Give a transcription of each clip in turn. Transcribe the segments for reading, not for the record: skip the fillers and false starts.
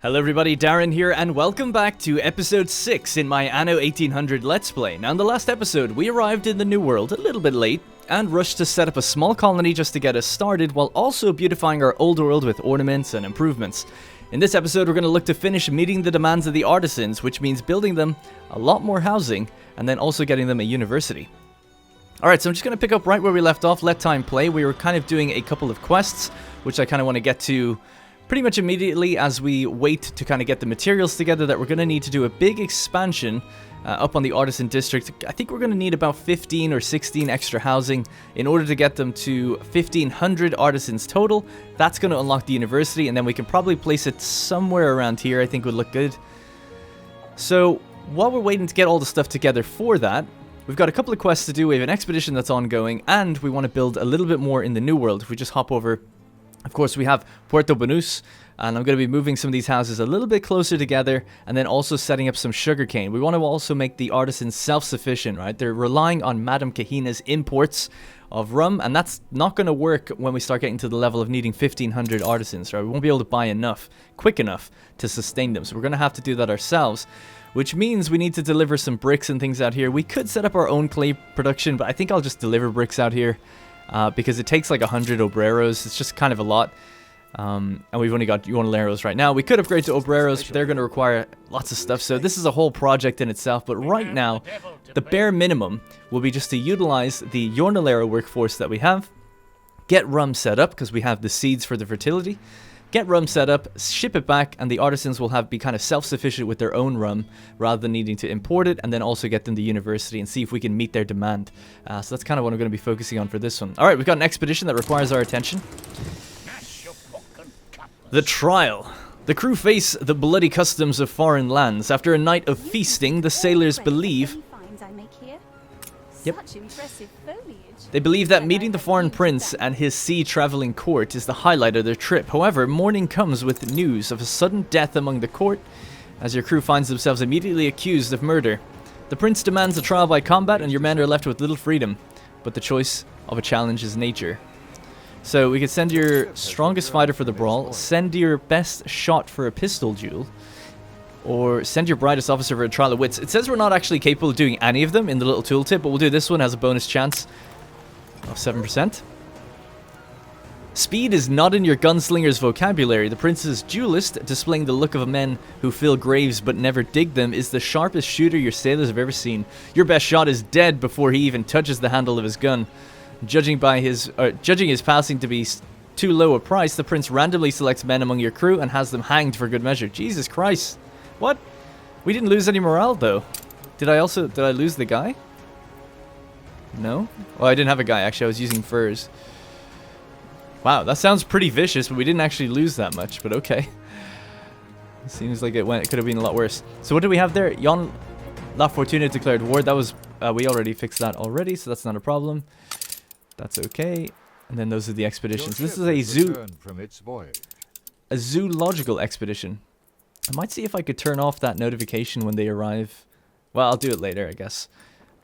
Hello everybody, Darren here, and welcome back to episode 6 in my Anno 1800 Let's Play. Now in the last episode, we arrived in the New World a little bit late, and rushed to set up a small colony just to get us started, while also beautifying our old world with ornaments and improvements. In this episode, we're going to look to finish meeting the demands of the Artisans, which means building them a lot more housing, and then also getting them a university. Alright, so I'm just going to pick up right where we left off, let time play. We were kind of doing a couple of quests, which I kind of want to get to pretty much immediately as we wait to kind of get the materials together that we're going to need to do a big expansion up on the Artisan district. I think we're going to need about 15 or 16 extra housing in order to get them to 1,500 Artisans total. That's going to unlock the university, and then we can probably place it somewhere around here. I think would look good. So while we're waiting to get all the stuff together for that, we've got a couple of quests to do. We have an expedition that's ongoing, and we want to build a little bit more in the New World. If we just hop over, of course, we have Puerto Banús, and I'm going to be moving some of these houses a little bit closer together, and then also setting up some sugarcane. We want to also make the artisans self-sufficient, right? They're relying on Madame Kahina's imports of rum, and that's not going to work when we start getting to the level of needing 1,500 artisans, right? We won't be able to buy enough, quick enough, to sustain them, so we're going to have to do that ourselves, which means we need to deliver some bricks and things out here. We could set up our own clay production, but I think I'll just deliver bricks out here. Because it takes like 100 obreros. It's just kind of a lot. And we've only got Jornaleros right now. We could upgrade to obreros, but they're going to require lots of stuff. So this is a whole project in itself. But right now, the bare minimum will be just to utilize the Jornalero workforce that we have. Get rum set up, because we have the seeds for the fertility. Get rum set up, ship it back, and the artisans will be kind of self-sufficient with their own rum, rather than needing to import it, and then also get them to university and see if we can meet their demand. So that's kind of what I'm going to be focusing on for this one. Alright, we've got an expedition that requires our attention. The Trial. The crew face the bloody customs of foreign lands. After a night of feasting, the sailors believe... Yep. They believe that meeting the foreign prince and his sea-traveling court is the highlight of their trip. However, morning comes with news of a sudden death among the court, as your crew finds themselves immediately accused of murder. The prince demands a trial by combat, and your men are left with little freedom, but the choice of a challenge is nature. So we could send your strongest fighter for the brawl, send your best shot for a pistol duel, or send your brightest officer for a trial of wits. It says we're not actually capable of doing any of them in the little tooltip, but we'll do this one. Has a bonus chance of 7%. Speed is not in your gunslinger's vocabulary. The prince's duelist, displaying the look of a men who fill graves but never dig them, is the sharpest shooter your sailors have ever seen. Your best shot is dead before he even touches the handle of his gun. Judging his passing to be too low a price, the prince randomly selects men among your crew and has them hanged for good measure. Jesus Christ. What? We didn't lose any morale, though. Did I lose the guy? No? Well, I didn't have a guy, actually. I was using furs. Wow, that sounds pretty vicious, but we didn't actually lose that much, but okay. Seems like it could have been a lot worse. So what do we have there? Jon La Fortuna declared war. That was, we already fixed that already, so that's not a problem. That's okay. And then those are the expeditions. This is a zoological expedition. I might see if I could turn off that notification when they arrive. Well, I'll do it later, I guess.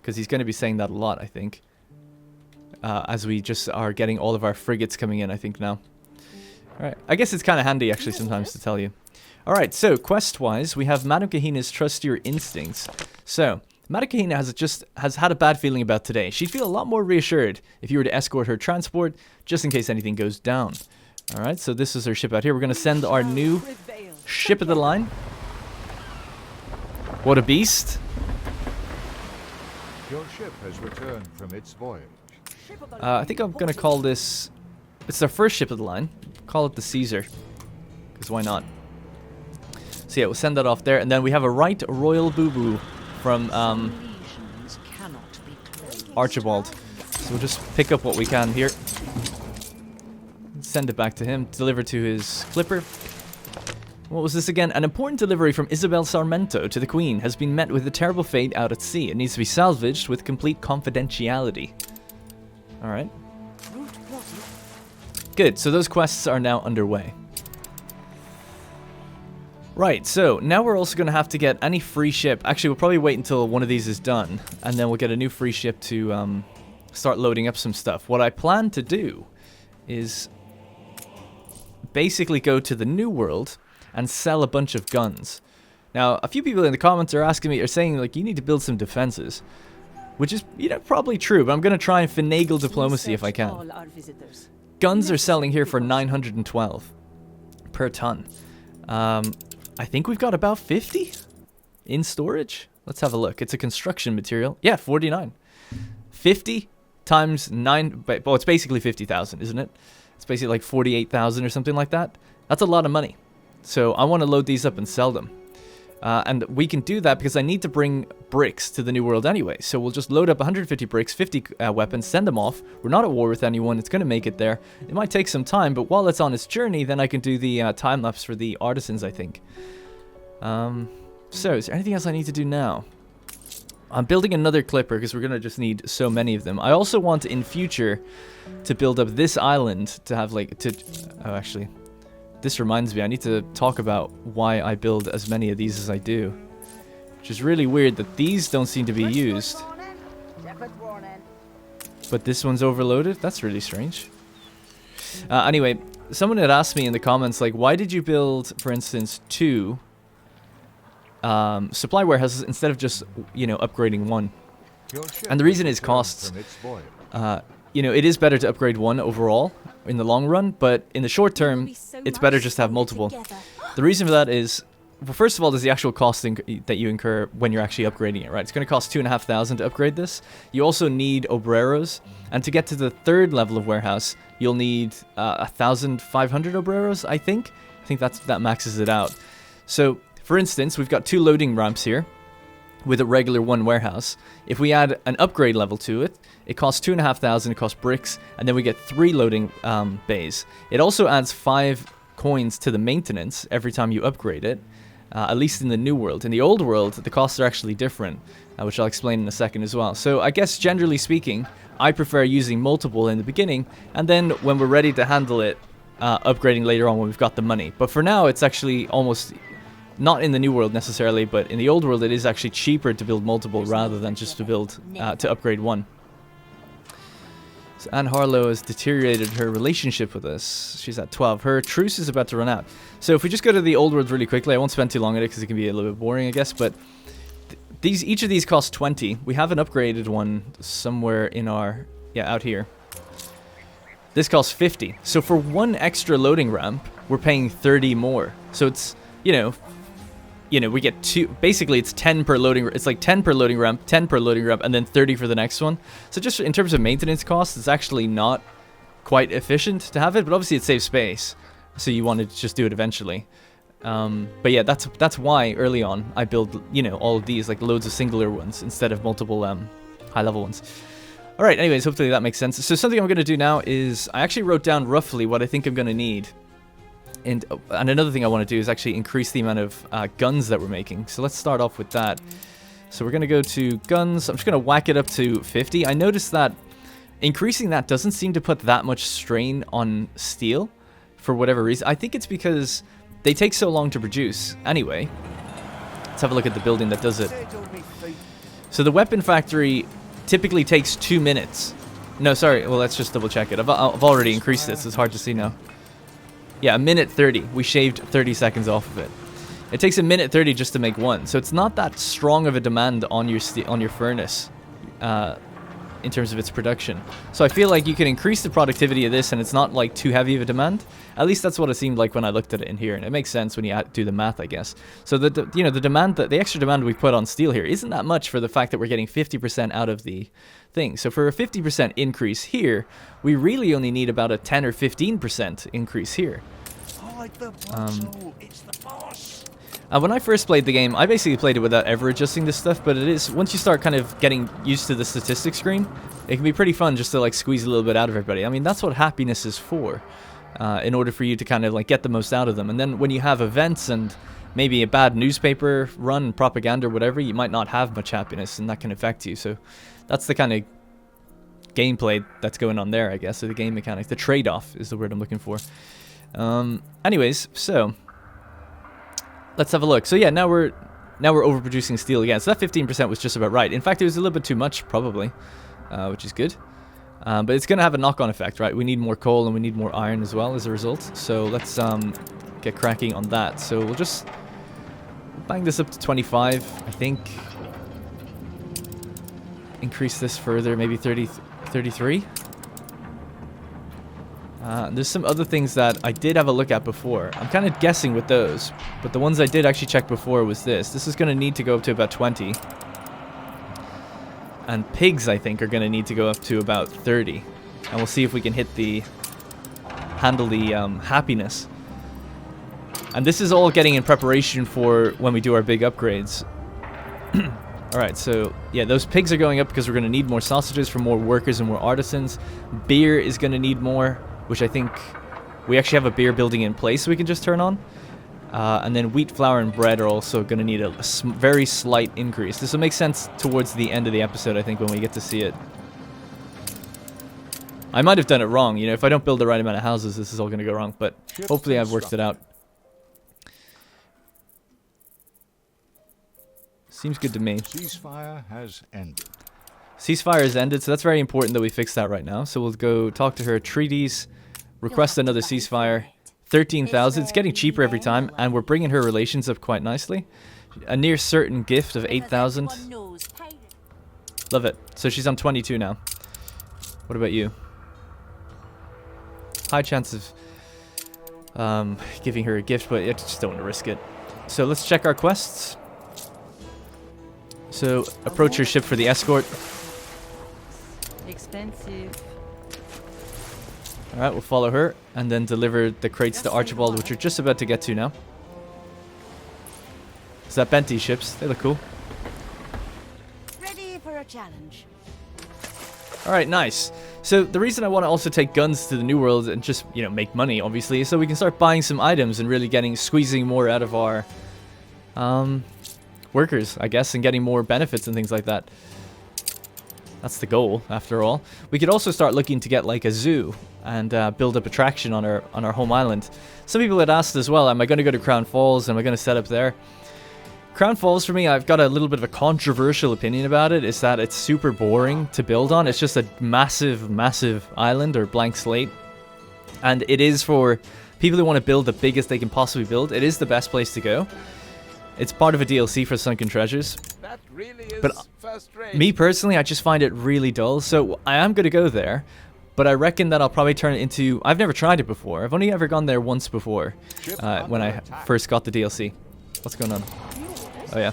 Because he's going to be saying that a lot, I think. As we just are getting all of our frigates coming in, I think, now. Alright, I guess it's kind of handy, actually, sometimes to tell you. Alright, so, quest-wise, we have Madame Kahina's Trust Your Instincts. So, Madame Kahina has had a bad feeling about today. She'd feel a lot more reassured if you were to escort her transport, just in case anything goes down. Alright, so this is her ship out here. We're going to send our new ship of the line. What a beast. Your ship has returned from its voyage. I think I'm going to call this... It's our first ship of the line. Call it the Caesar. Because why not? So yeah, we'll send that off there. And then we have a Right Royal Boo-Boo from Archibald. So we'll just pick up what we can here. Send it back to him. Deliver to his clipper. What was this again? An important delivery from Isabel Sarmento to the Queen has been met with a terrible fate out at sea. It needs to be salvaged with complete confidentiality. Alright. Good, so those quests are now underway. Right, so now we're also going to have to get any free ship. Actually, we'll probably wait until one of these is done, and then we'll get a new free ship to start loading up some stuff. What I plan to do is basically go to the New World and sell a bunch of guns. Now, a few people in the comments are saying like, you need to build some defenses, which is, you know, probably true, but I'm going to try and finagle diplomacy if I can. Guns are selling here for 912 per ton. I think we've got about 50 in storage. Let's have a look. It's a construction material. Yeah, 49. 50 times 9, well, it's basically 50,000, isn't it? It's basically like 48,000 or something like that. That's a lot of money. So I want to load these up and sell them. And we can do that because I need to bring bricks to the New World anyway. So we'll just load up 150 bricks, 50 weapons, send them off. We're not at war with anyone. It's going to make it there. It might take some time, but while it's on its journey, then I can do the time-lapse for the artisans, I think. So, is there anything else I need to do now? I'm building another clipper because we're going to just need so many of them. I also want in future to build up this island to have like... Oh, actually... This reminds me, I need to talk about why I build as many of these as I do. Which is really weird that these don't seem to be used. But this one's overloaded? That's really strange. Anyway, someone had asked me in the comments, like, why did you build, for instance, 2 supply warehouses instead of just, you know, upgrading 1? And the reason is costs. You know, it is better to upgrade 1 overall in the long run, but in the short term, it's better just to have multiple. The reason for that is, well, first of all, there's the actual costing that you incur when you're actually upgrading it, right? It's going to cost 2,500 to upgrade this. You also need obreros, and to get to the 3rd level of warehouse, you'll need 1,500 obreros, I think. I think that maxes it out. So, for instance, we've got 2 loading ramps here with a regular 1 warehouse. If we add an upgrade level to it, it costs 2,500, it costs bricks, and then we get 3 loading bays. It also adds 5 coins to the maintenance every time you upgrade it, at least in the new world. In the old world, the costs are actually different, which I'll explain in a second as well. So I guess generally speaking, I prefer using multiple in the beginning, and then when we're ready to handle it, upgrading later on when we've got the money. But for now, it's actually almost... Not in the new world necessarily, but in the old world it is actually cheaper to build multiple rather than just to build to upgrade 1. So Anne Harlow has deteriorated her relationship with us. She's at 12. Her truce is about to run out. So if we just go to the old world really quickly, I won't spend too long on it because it can be a little bit boring, I guess, but each of these cost 20. We have an upgraded one somewhere in our... Yeah, out here. This costs 50. So for 1 extra loading ramp, we're paying 30 more. So it's, you know, we get 2, basically it's 10 per loading, it's like 10 per loading ramp, 10 per loading ramp, and then 30 for the next one. So just in terms of maintenance costs, it's actually not quite efficient to have it, but obviously it saves space, so you want to just do it eventually. But yeah, that's why early on I build, you know, all of these, like loads of singular ones instead of multiple high level ones. Alright, anyways, hopefully that makes sense. So something I'm going to do now is, I actually wrote down roughly what I think I'm going to need. And another thing I want to do is actually increase the amount of guns that we're making. So let's start off with that. So we're going to go to guns. I'm just going to whack it up to 50. I noticed that increasing that doesn't seem to put that much strain on steel for whatever reason. I think it's because they take so long to produce. Anyway, let's have a look at the building that does it. So the weapon factory typically takes 2 minutes. No, sorry. Well, let's just double check it. I've already increased this. It's hard to see now. Yeah, 1:30. We shaved 30 seconds off of it. It takes 1:30 just to make 1, so it's not that strong of a demand on your furnace in terms of its production. So I feel like you can increase the productivity of this, and it's not like too heavy of a demand. At least that's what it seemed like when I looked at it in here, and it makes sense when you do the math, I guess. So the extra demand we put on steel here isn't that much for the fact that we're getting 50% out of the thing. So for a 50% increase here, we really only need about a 10 or 15% increase here. When I first played the game, I basically played it without ever adjusting this stuff, but it is, once you start kind of getting used to the statistics screen, it can be pretty fun just to like squeeze a little bit out of everybody. I mean, that's what happiness is for, in order for you to kind of like get the most out of them. And then when you have events and maybe a bad newspaper run, propaganda or whatever, you might not have much happiness, and that can affect you. So that's the kind of gameplay that's going on there, I guess, or the game mechanics. The trade-off is the word I'm looking for. Anyways, so let's have a look. So yeah, now we're overproducing steel again. So that 15% was just about right. In fact, it was a little bit too much, probably, which is good. But it's going to have a knock-on effect, right? We need more coal and we need more iron as well as a result. So let's get cracking on that. So we'll just bang this up to 25, I think. Increase this further, maybe 30, 33. There's some other things that I did have a look at before. I'm kind of guessing with those, but the ones I did actually check before was this. This is going to need to go up to about 20. And pigs, I think, are going to need to go up to about 30. And we'll see if we can handle the happiness. And this is all getting in preparation for when we do our big upgrades. Alright, so yeah, those pigs are going up because we're going to need more sausages for more workers and more artisans. Beer is going to need more, which I think we actually have a beer building in place so we can just turn on. And then wheat, flour, and bread are also going to need a very slight increase. This will make sense towards the end of the episode, I think, when we get to see it. I might have done it wrong. You know, if I don't build the right amount of houses, this is all going to go wrong. But hopefully I've worked it out. Seems good to me. Ceasefire has ended. Ceasefire has ended, so that's very important that we fix that right now. So we'll go talk to her. Treaties. Request another ceasefire. 13,000. It's getting cheaper every time, and we're bringing her relations up quite nicely. A near certain gift of 8,000. Love it. So she's on 22 now. What about you? High chance of giving her a gift, but I just don't want to risk it. So let's check our quests. So approach your ship for the escort. Expensive. Alright, we'll follow her and then deliver the crates to Archibald, which we're just about to get to now. Is that Benty ships? They look cool. Ready for a challenge. Alright, nice. So the reason I want to also take guns to the New World and just, you know, make money, obviously, is so we can start buying some items and really squeezing more out of our workers, I guess, and getting more benefits and things like that. That's the goal, after all. We could also start looking to get like a zoo and build up attraction on our home island. Some people had asked as well, am I going to go to Crown Falls? Am I going to set up there? Crown Falls, for me, I've got a little bit of a controversial opinion about it, is that it's super boring to build on. It's just a massive, massive island or blank slate. And it is for people who want to build the biggest they can possibly build. It is the best place to go. It's part of a DLC for Sunken Treasures. That really is But first rate. me personally, I just find it really dull. So I am going to go there, but I reckon that I'll probably turn it into... I've never tried it before. I've only ever gone there once before when I first got the DLC. What's going on? Oh, yeah.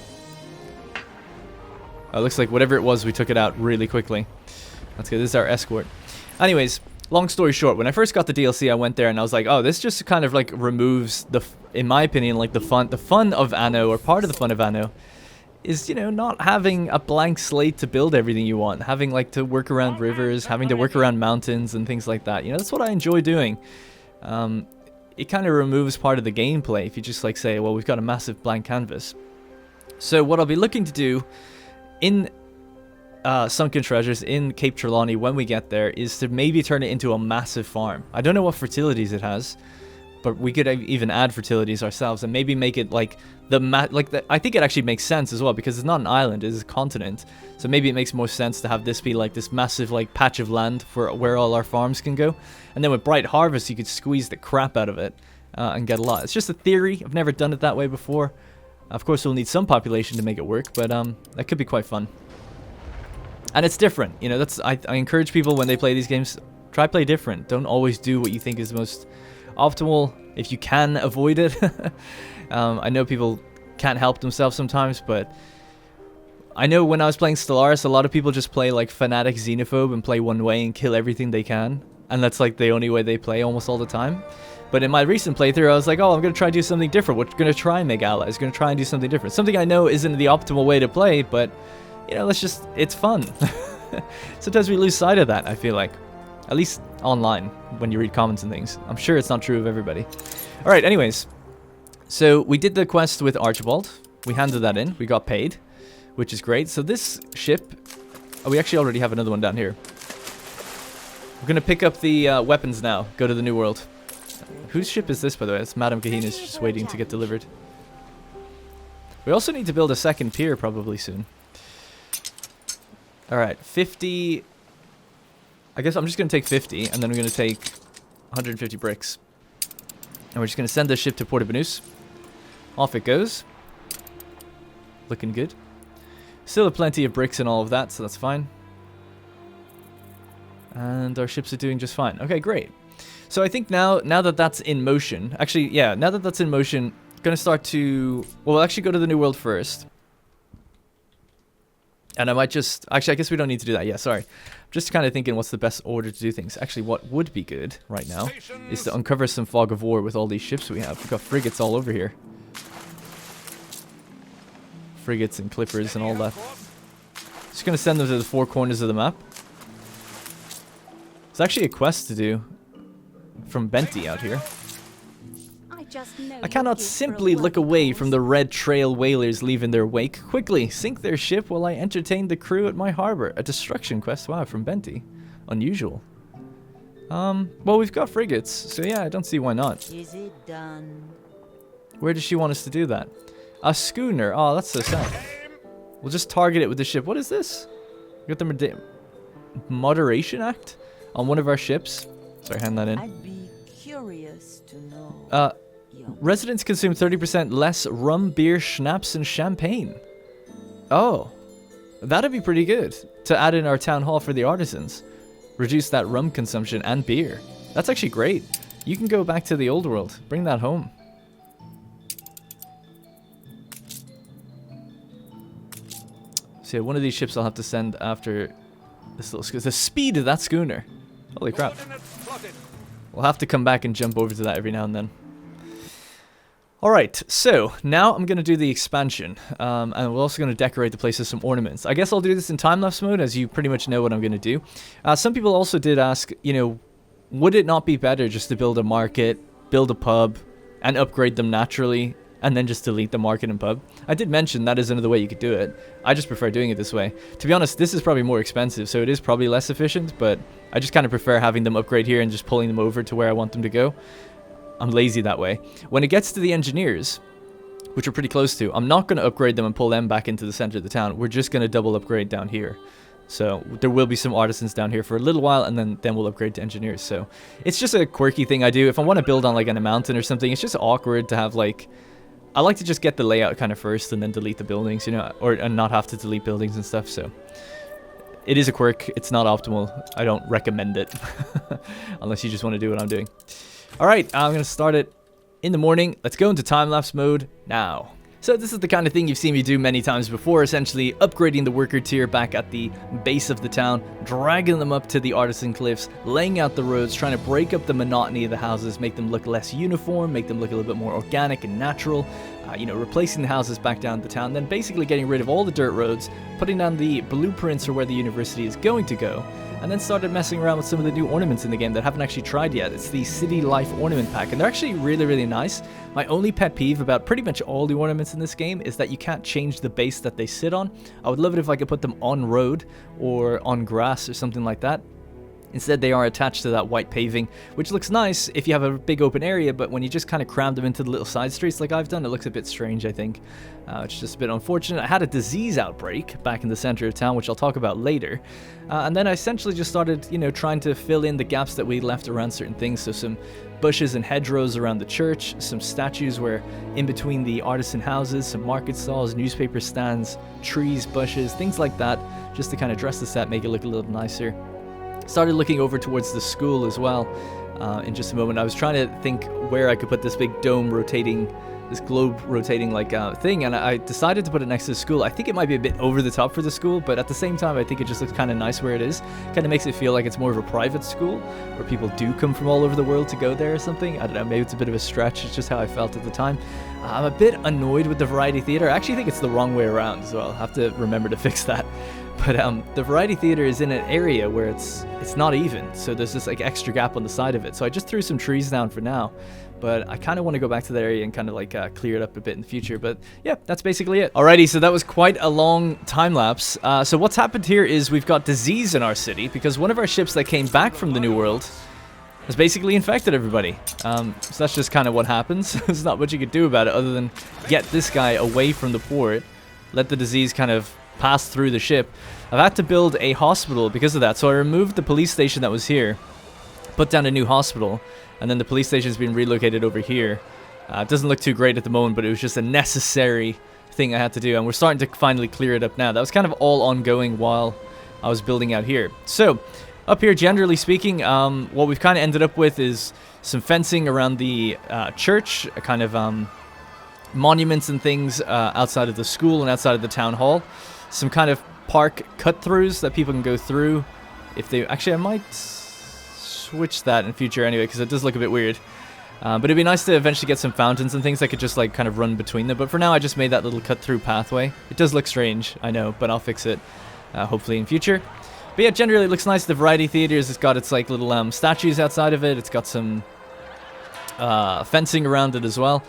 Oh, it looks like whatever it was, we took it out really quickly. That's good. This is our escort. Anyways, long story short, when I first got the DLC, I went there and I was like, oh, this just kind of like removes in my opinion, like the fun of Anno, or part of the fun of Anno, is, you know, not having a blank slate to build everything you want, having like to work around rivers, having to work around mountains and things like that. You know, that's what I enjoy doing. It kind of removes part of the gameplay if you just like say, well, we've got a massive blank canvas. So what I'll be looking to do in Sunken Treasures in Cape Trelawney when we get there is to maybe turn it into a massive farm. I don't know what fertilities it has, but we could even add fertilities ourselves and maybe make it like I think it actually makes sense as well, because it's not an island, it's a continent. So maybe it makes more sense to have this be like this massive like patch of land for where all our farms can go. And then with Bright Harvest, you could squeeze the crap out of it and get a lot. It's just a theory. I've never done it that way before. Of course, we'll need some population to make it work, but that could be quite fun. And it's different, you know. I encourage people when they play these games, try play different. Don't always do what you think is most optimal if you can avoid it. I know people can't help themselves sometimes, but I know when I was playing Stellaris, a lot of people just play like fanatic xenophobe and play one way and kill everything they can, and that's like the only way they play almost all the time. But in my recent playthrough, I was like, oh, I'm going to try and do something different. We're going to try and make allies. Going to try and do something different. Something I know isn't the optimal way to play, but, you know, it's fun. Sometimes we lose sight of that, I feel like. At least online, when you read comments and things. I'm sure it's not true of everybody. Alright, anyways. So, we did the quest with Archibald. We handed that in. We got paid, which is great. So this ship... Oh, we actually already have another one down here. We're going to pick up the weapons now. Go to the New World. Whose ship is this, by the way? It's Madame Kahina's, just waiting to get delivered. We also need to build a second pier probably soon. Alright, 50... I guess I'm just going to take 50, and then we're going to take 150 bricks. And we're just going to send this ship to Port Banús. Off it goes. Looking good. Still have plenty of bricks and all of that, so that's fine. And our ships are doing just fine. Okay, great. So I think now that that's in motion... Actually, yeah, now that that's in motion, going to start to... Well, we'll actually go to the New World first. And I might just... Actually, I guess we don't need to do that. Yeah, sorry. Just kind of thinking what's the best order to do things. Actually, what would be good right now is to uncover some fog of war with all these ships we have. We've got frigates all over here. Frigates and clippers and all that. Just going to send them to the four corners of the map. It's actually a quest to do from Benti out here. I cannot simply look away from the red trail whalers leaving their wake. Quickly, sink their ship while I entertain the crew at my harbor. A destruction quest, wow, from Benti. Unusual. Well, we've got frigates, so yeah, I don't see why not. Is it done? Where does she want us to do that? A schooner. Oh, that's so sad. We'll just target it with the ship. What is this? We got the Moderation Act on one of our ships. Sorry, hand that in. I'd be curious to know. Residents consume 30% less rum, beer, schnapps, and champagne. Oh, that'd be pretty good to add in our town hall for the artisans. Reduce that rum consumption and beer. That's actually great. You can go back to the old world. Bring that home. So yeah, one of these ships I'll have to send after this little schooner. The speed of that schooner. Holy crap. We'll have to come back and jump over to that every now and then. Alright, so now I'm going to do the expansion. And we're also going to decorate the place with some ornaments. I guess I'll do this in time-lapse mode, as you pretty much know what I'm going to do. Some people also did ask, you know, would it not be better just to build a market, build a pub, and upgrade them naturally, and then just delete the market and pub? I did mention that is another way you could do it. I just prefer doing it this way. To be honest, this is probably more expensive, so it is probably less efficient, but I just kind of prefer having them upgrade here and just pulling them over to where I want them to go. I'm lazy that way. When it gets to the engineers, which we're pretty close to, I'm not going to upgrade them and pull them back into the center of the town. We're just going to double upgrade down here. So there will be some artisans down here for a little while, and then we'll upgrade to engineers. So it's just a quirky thing I do. If I want to build on like on a mountain or something, it's just awkward to have like... I like to just get the layout kind of first and then delete the buildings, you know, and not have to delete buildings and stuff. So it is a quirk. It's not optimal. I don't recommend it unless you just want to do what I'm doing. All right, I'm going to start it in the morning. Let's go into time-lapse mode now. So this is the kind of thing you've seen me do many times before, essentially upgrading the worker tier back at the base of the town, dragging them up to the artisan cliffs, laying out the roads, trying to break up the monotony of the houses, make them look less uniform, make them look a little bit more organic and natural, you know, replacing the houses back down the town, then basically getting rid of all the dirt roads, putting down the blueprints for where the university is going to go, and then started messing around with some of the new ornaments in the game that I haven't actually tried yet. It's the City Life Ornament Pack, and they're actually really, really nice. My only pet peeve about pretty much all the ornaments in this game is that you can't change the base that they sit on. I would love it if I could put them on road or on grass or something like that. Instead, they are attached to that white paving, which looks nice if you have a big open area, but when you just kind of cram them into the little side streets like I've done, it looks a bit strange, I think. It's just a bit unfortunate. I had a disease outbreak back in the center of town, which I'll talk about later. And then I essentially just started, you know, trying to fill in the gaps that we left around certain things. So some bushes and hedgerows around the church, some statues where in between the artisan houses, some market stalls, newspaper stands, trees, bushes, things like that, just to kind of dress the set, make it look a little nicer. Started looking over towards the school as well in just a moment. I was trying to think where I could put this big dome rotating, this globe rotating like thing, and I decided to put it next to the school. I think it might be a bit over the top for the school, but at the same time I think it just looks kind of nice where it is. Kind of makes it feel like it's more of a private school where people do come from all over the world to go there or something. I don't know, maybe it's a bit of a stretch. It's just how I felt at the time. I'm a bit annoyed with the Variety Theatre. I actually think it's the wrong way around, so I'll have to remember to fix that. But the Variety Theatre is in an area where it's not even, so there's this like extra gap on the side of it. So I just threw some trees down for now, but I kind of want to go back to that area and kind of like clear it up a bit in the future. But yeah, that's basically it. Alrighty, so that was quite a long time lapse. So what's happened here is we've got disease in our city because one of our ships that came back from the New World has basically infected everybody. So that's just kind of what happens. There's not much you could do about it other than get this guy away from the port, let the disease kind of pass through the ship. I've had to build a hospital because of that. So I removed the police station that was here, put down a new hospital, and then the police station's been relocated over here. It doesn't look too great at the moment, but it was just a necessary thing I had to do, and we're starting to finally clear it up now. That was kind of all ongoing while I was building out here. So up here, generally speaking, what we've kind of ended up with is some fencing around the church, a kind of monuments and things outside of the school and outside of the town hall. Some kind of park cut-throughs that people can go through. If they actually, I might switch that in future anyway, because it does look a bit weird. But it'd be nice to eventually get some fountains and things that could just like kind of run between them. But for now, I just made that little cut-through pathway. It does look strange, I know, but I'll fix it hopefully in future. But yeah, generally it looks nice. The variety theaters, it's got its like little statues outside of it. It's got some fencing around it as well.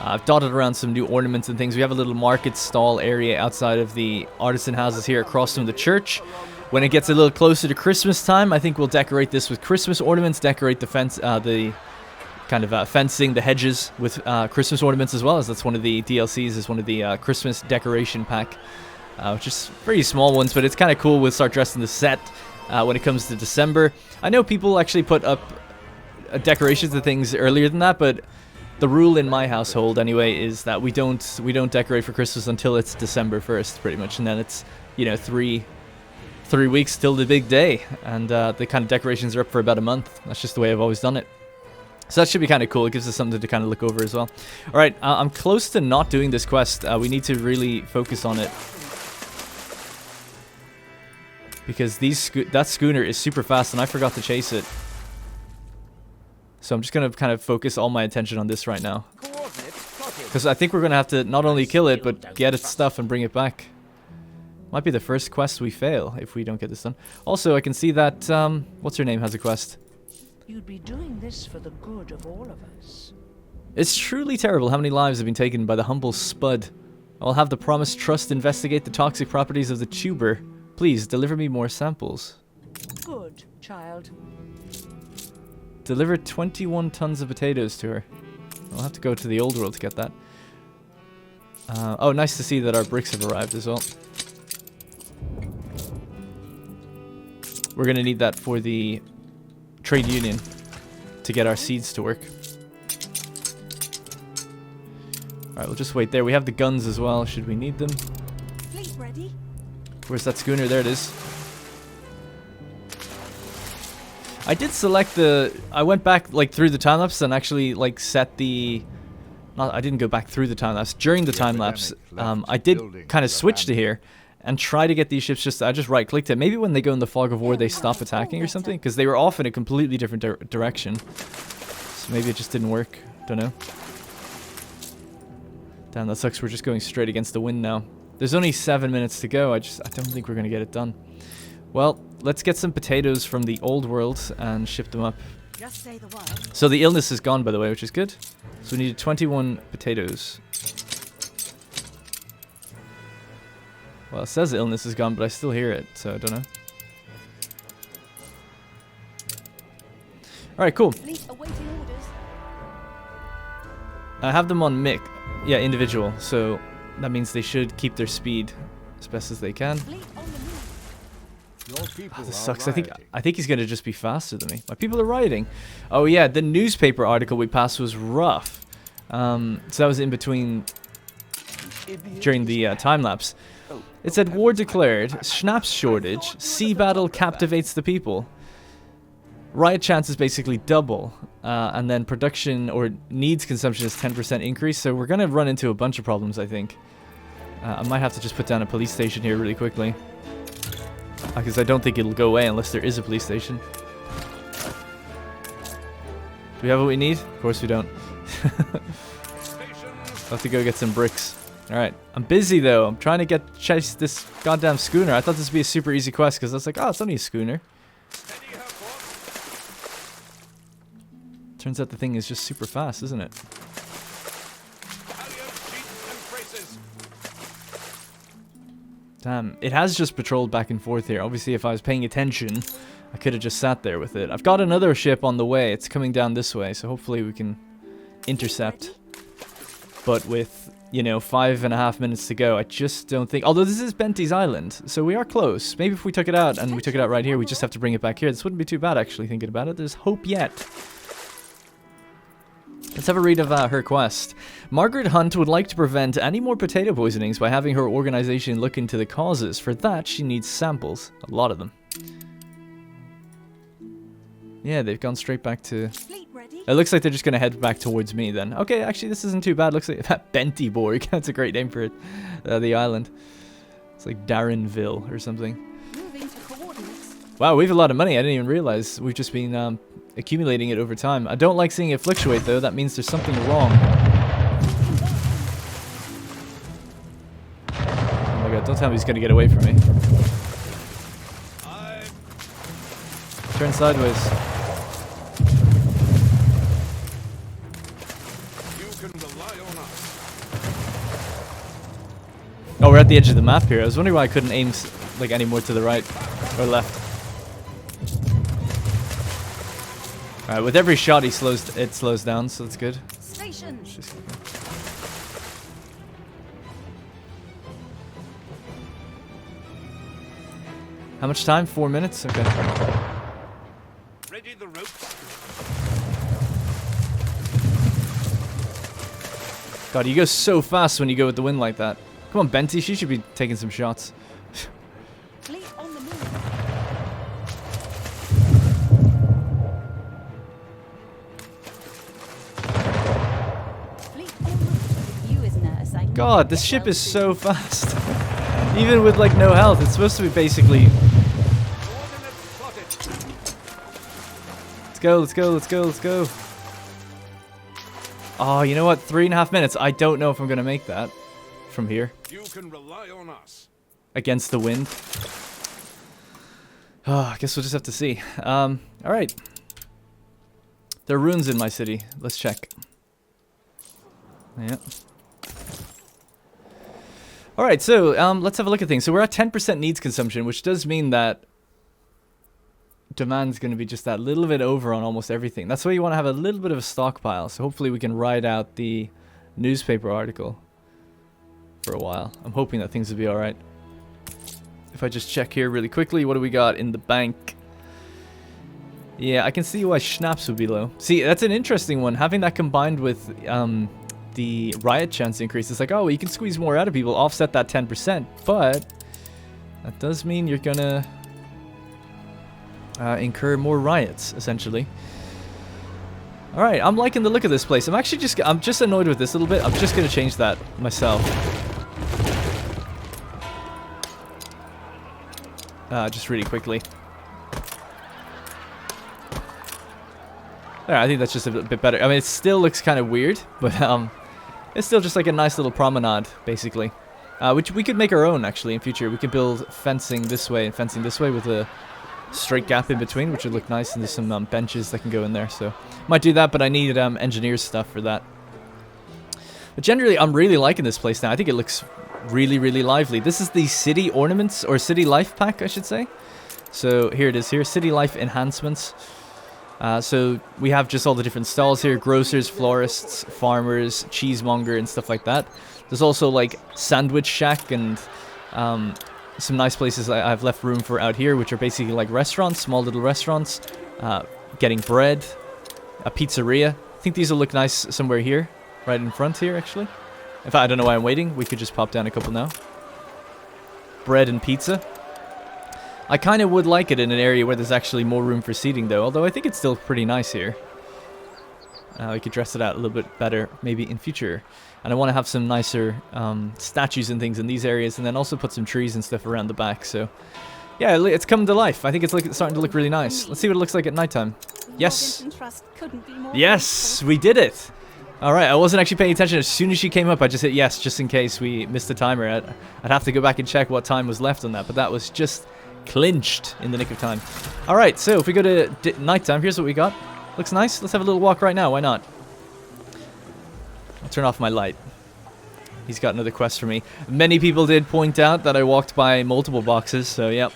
I've dotted around some new ornaments and things. We have a little market stall area outside of the artisan houses here across from the church. When it gets a little closer to Christmas time, I think we'll decorate this with Christmas ornaments, decorate the fence, the kind of fencing, the hedges with Christmas ornaments as well, as that's one of the DLCs, is one of the Christmas decoration pack, which is pretty small ones, but it's kind of cool. We'll start dressing the set when it comes to December. I know people actually put up decorations and things earlier than that, but the rule in my household anyway is that we don't decorate for Christmas until it's December 1st, pretty much, and then it's, you know, three weeks till the big day, and the kind of decorations are up for about a month. That's just the way I've always done it. So that should be kind of cool. It gives us something to kind of look over as well. All right, I'm close to not doing this quest. We need to really focus on it, because that schooner is super fast, and I forgot to chase it. So I'm just going to kind of focus all my attention on this right now, because I think we're going to have to not only kill it, but get its stuff and bring it back. Might be the first quest we fail if we don't get this done. Also, I can see that, what's her name has a quest. You'd be doing this for the good of all of us. It's truly terrible how many lives have been taken by the humble spud. I'll have the promised trust investigate the toxic properties of the tuber. Please, deliver me more samples. Good, child. Deliver 21 tons of potatoes to her. I'll have to go to the old world to get that. Oh, nice to see that our bricks have arrived as well. We're going to need that for the trade union to get our seeds to work. Alright, we'll just wait there. We have the guns as well, should we need them. Fleet ready? Where's that schooner? There it is. I did select the... I went back like through the time-lapse and actually like set the... I didn't go back through the time-lapse. During the time-lapse, I did kind of switch to here and try to get these ships I just right-clicked it. Maybe when they go in the fog of war, they stop attacking or something, because they were off in a completely different direction. So maybe it just didn't work. Don't know. Damn, that sucks. We're just going straight against the wind now. There's only 7 minutes to go. I don't think we're going to get it done. Well, let's get some potatoes from the old world and ship them up. Just say the word. So the illness is gone, by the way, which is good. So we needed 21 potatoes. Well, it says the illness is gone, but I still hear it, so I don't know. Alright, cool. Fleet awaiting orders. I have them on mic. Yeah, individual. So that means they should keep their speed as best as they can. Fleet on the move. Oh, This sucks. I think he's gonna just be faster than me. My people are rioting. Oh yeah, the newspaper article we passed was rough. So that was in between during the time lapse. It said war declared, schnapps shortage, sea battle captivates the people. Riot chance is basically double, and then production or needs consumption is 10% increase. So we're gonna run into a bunch of problems, I think. I might have to just put down a police station here really quickly, because I don't think it'll go away unless there is a police station. Do we have what we need? Of course we don't. I'll have to go get some bricks. Alright, I'm busy though. I'm trying to chase this goddamn schooner. I thought this would be a super easy quest because I was like, oh, it's only a schooner. Turns out the thing is just super fast, isn't it? Damn, it has just patrolled back and forth here. Obviously, if I was paying attention, I could have just sat there with it. I've got another ship on the way. It's coming down this way, so hopefully we can intercept. But with you know, 5.5 minutes to go. I just don't think... Although this is Benty's Island, so we are close. Maybe if we took it out, and we took it out right here, we just have to bring it back here. This wouldn't be too bad, actually, thinking about it. There's hope yet. Let's have a read of her quest. Margaret Hunt would like to prevent any more potato poisonings by having her organization look into the causes. For that, she needs samples. A lot of them. Yeah, they've gone straight back to... It looks like they're just going to head back towards me then. Okay, actually, this isn't too bad. Looks like that Bentyborg. That's a great name for it. The island. It's like Darrenville or something. Wow, we have a lot of money. I didn't even realize. We've just been accumulating it over time. I don't like seeing it fluctuate, though. That means there's something wrong. Oh my god, don't tell me he's going to get away from me. Turn sideways. Oh, we're at the edge of the map here. I was wondering why I couldn't aim like any more to the right or left. All right, with every shot it slows down, so that's good. Station. How much time? 4 minutes? Okay. Ready the ropes. God, you go so fast when you go with the wind like that. Come on, Benty, she should be taking some shots. Fleet on the move. Fleet on the move. You isn't a assignment. God, this ship is so fast. Even with like no health, it's supposed to be basically... Let's go, let's go, let's go, let's go. Oh, you know what? 3.5 minutes. I don't know if I'm going to make that from here. You can rely on us. Against the wind. Oh, I guess we'll just have to see. Alright. There are ruins in my city. Let's check. Yeah. Alright, so let's have a look at things. So we're at 10% needs consumption, which does mean that demand's going to be just that little bit over on almost everything. That's why you want to have a little bit of a stockpile. So hopefully we can ride out the newspaper article for a while. I'm hoping that things will be alright. If I just check here really quickly, what do we got in the bank? Yeah, I can see why schnapps would be low. See, that's an interesting one. Having that combined with the riot chance increase. It's like, oh, you can squeeze more out of people, offset that 10%. But that does mean you're gonna incur more riots, essentially. Alright, I'm liking the look of this place. I'm just annoyed with this a little bit. I'm just gonna change that myself. Just really quickly. There, I think that's just a bit better. I mean, it still looks kind of weird, but it's still just like a nice little promenade, basically. Which we could make our own, actually, in future. We could build fencing this way and fencing this way with a straight gap in between, which would look nice, and there's some benches that can go in there, so might do that, but I need engineers stuff for that. But generally, I'm really liking this place now. I think it looks really, really lively. This is the city ornaments, or city life pack, I should say. So here it is here, city life enhancements. So we have just all the different stalls here: grocers, florists, farmers, cheesemonger, and stuff like that. There's also like sandwich shack and some nice places I've left room for out here, which are basically like restaurants, small little restaurants, getting bread, a pizzeria. I think these will look nice somewhere here, right in front here, actually. In fact, I don't know why I'm waiting. We could just pop down a couple now. Bread and pizza. I kind of would like it in an area where there's actually more room for seating, though, although I think it's still pretty nice here. We could dress it out a little bit better, maybe in future. And I want to have some nicer statues and things in these areas, and then also put some trees and stuff around the back. So, yeah, it's coming to life. I think it's starting to look really nice. Let's see what it looks like at nighttime. Yes. Yes, we did it. All right, I wasn't actually paying attention. As soon as she came up, I just hit yes, just in case we missed the timer. I'd have to go back and check what time was left on that, but that was just clinched in the nick of time. All right, so if we go to nighttime, here's what we got. Looks nice. Let's have a little walk right now. Why not? I'll turn off my light. He's got another quest for me. Many people did point out that I walked by multiple boxes, so yep.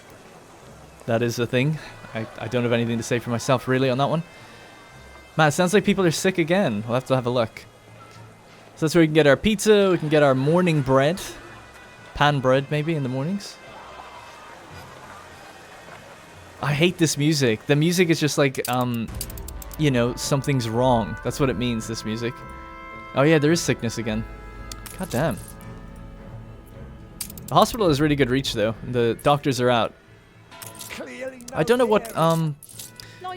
That is a thing. I don't have anything to say for myself, really, on that one. Man, it sounds like people are sick again. We'll have to have a look. So that's where we can get our pizza, we can get our morning bread. Pan bread, maybe, in the mornings. I hate this music. The music is just like, you know, something's wrong. That's what it means, this music. Oh yeah, there is sickness again. God damn. The hospital has really good reach, though. The doctors are out. I don't know what,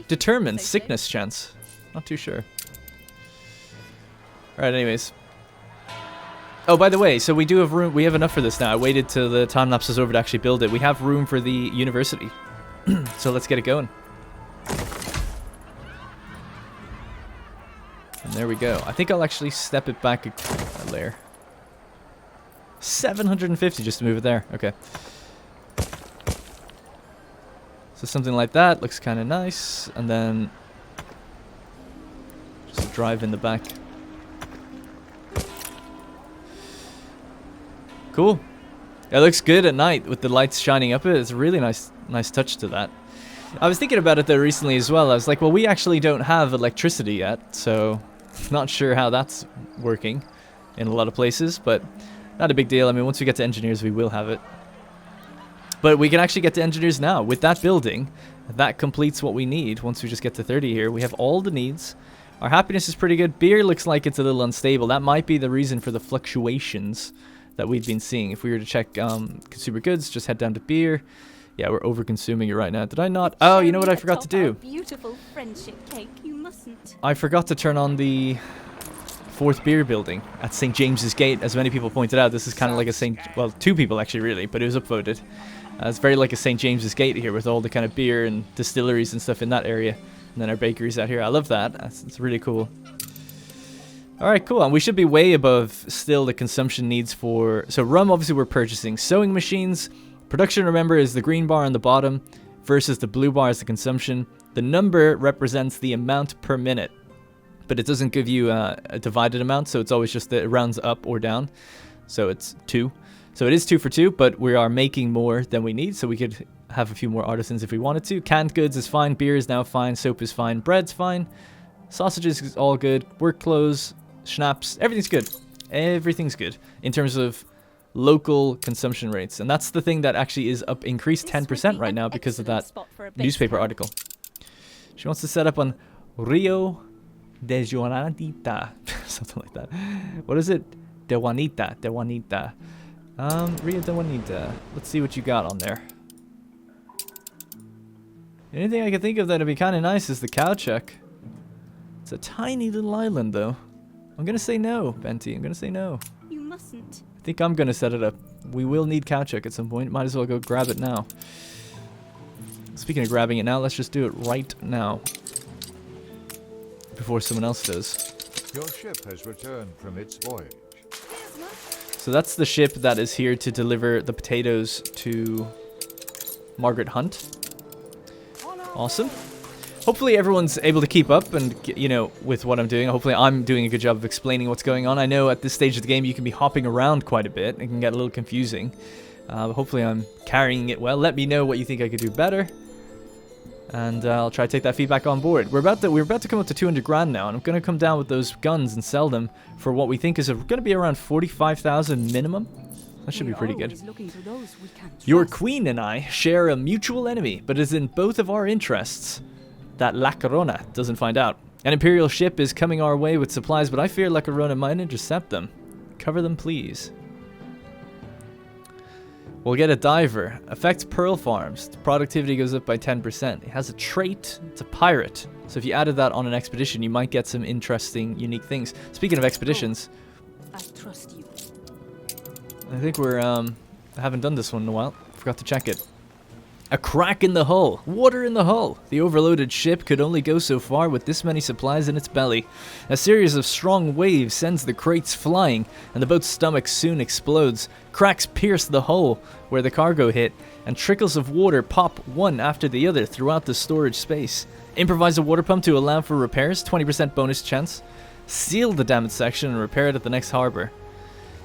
determines sickness chance. Not too sure. Alright, anyways. Oh, by the way, so we do have room. We have enough for this now. I waited till the time lapse was over to actually build it. We have room for the university. So let's get it going. And there we go. I think I'll actually step it back a layer. 750 just to move it there. Okay. So something like that looks kind of nice. And then just a drive in the back. Cool. It looks good at night with the lights shining up it. It's a really nice touch to that. I was thinking about it though recently as well. I was like, well, we actually don't have electricity yet, so not sure how that's working in a lot of places, but not a big deal. I mean, once we get to engineers, we will have it. But we can actually get to engineers now. With that building, that completes what we need. Once we just get to 30 here, we have all the needs. Our happiness is pretty good. Beer looks like it's a little unstable. That might be the reason for the fluctuations that we've been seeing. If we were to check consumer goods, just head down to beer. Yeah, we're over-consuming it right now. Did I not? Oh, you know what I forgot to do? Beautiful friendship cake. You mustn't. I forgot to turn on the 4th beer building at St. James's Gate. As many people pointed out, this is kind of like a well, 2 people actually, really, but it was upvoted. It's very like a St. James's Gate here with all the kind of beer and distilleries and stuff in that area. And then our bakeries out here. I love that. It's really cool. Alright, cool. And we should be way above still the consumption needs for... So rum, obviously, we're purchasing. Sewing machines. Production, remember, is the green bar on the bottom versus the blue bar is the consumption. The number represents the amount per minute. But it doesn't give you a divided amount, so it's always just that it rounds up or down. So it's 2. So it is 2 for 2, but we are making more than we need, so we could have a few more artisans if we wanted to. Canned goods is fine. Beer is now fine. Soap is fine. Bread's fine. Sausages is all good. Work clothes... Schnapps, everything's good. Everything's good in terms of local consumption rates. And that's the thing that actually is up increased 10% right now because of that newspaper article. She wants to set up on Rio de Juanita. Something like that. What is it? De Juanita. De Juanita. Rio de Juanita. Let's see what you got on there. Anything I can think of that'd be kind of nice is the cow check. It's a tiny little island though. I'm gonna say no, Benty. I'm gonna say no. You mustn't. I think I'm gonna set it up. We will need Kowchuk at some point. Might as well go grab it now. Speaking of grabbing it now, let's just do it right now. Before someone else does. Your ship has returned from its voyage. So that's the ship that is here to deliver the potatoes to Margaret Hunt. Awesome. Hopefully everyone's able to keep up and, you know, with what I'm doing. Hopefully I'm doing a good job of explaining what's going on. I know at this stage of the game you can be hopping around quite a bit. It can get a little confusing. But hopefully I'm carrying it well. Let me know what you think I could do better. And I'll try to take that feedback on board. We're about to come up to 200 grand now. And I'm going to come down with those guns and sell them for what we think is going to be around 45,000 minimum. That should be pretty good. Your queen and I share a mutual enemy, but it is in both of our interests that La Corona doesn't find out. An Imperial ship is coming our way with supplies, but I fear La Corona might intercept them. Cover them, please. We'll get a diver. Affects pearl farms. The productivity goes up by 10%. It has a trait. It's a pirate. So if you added that on an expedition, you might get some interesting, unique things. Speaking of expeditions... I trust you. I think we're, haven't done this one in a while. Forgot to check it. A crack in the hull. Water in the hull. The overloaded ship could only go so far with this many supplies in its belly. A series of strong waves sends the crates flying, and the boat's stomach soon explodes. Cracks pierce the hull where the cargo hit, and trickles of water pop one after the other throughout the storage space. Improvise a water pump to allow for repairs, 20% bonus chance. Seal the damaged section and repair it at the next harbor.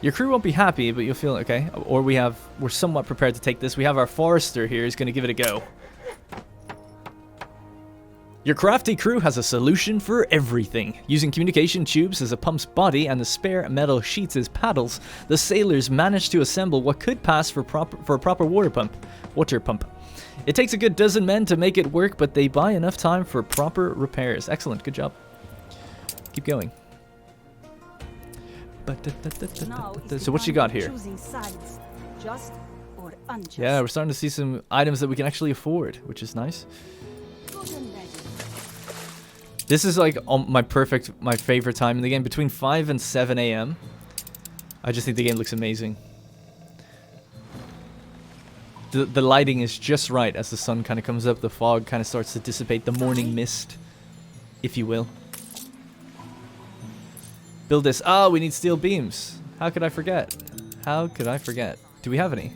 Your crew won't be happy, but you'll feel okay. Or we're somewhat prepared to take this. We have our forester here. He's going to give it a go. Your crafty crew has a solution for everything. Using communication tubes as a pump's body and the spare metal sheets as paddles, the sailors managed to assemble what could pass for a proper water pump. It takes a good dozen men to make it work, but they buy enough time for proper repairs. Excellent, good job. Keep going. So what you got here? Choosing sides, just or unjust. Yeah, we're starting to see some items that we can actually afford, which is nice. Good and ready. This is like my favorite time in the game, between 5 and 7 a.m. I just think the game looks amazing. The lighting is just right as the sun kind of comes up, the fog kind of starts to dissipate, the morning mist, if you will. Build this. Oh, we need steel beams. How could I forget? How could I forget? Do we have any?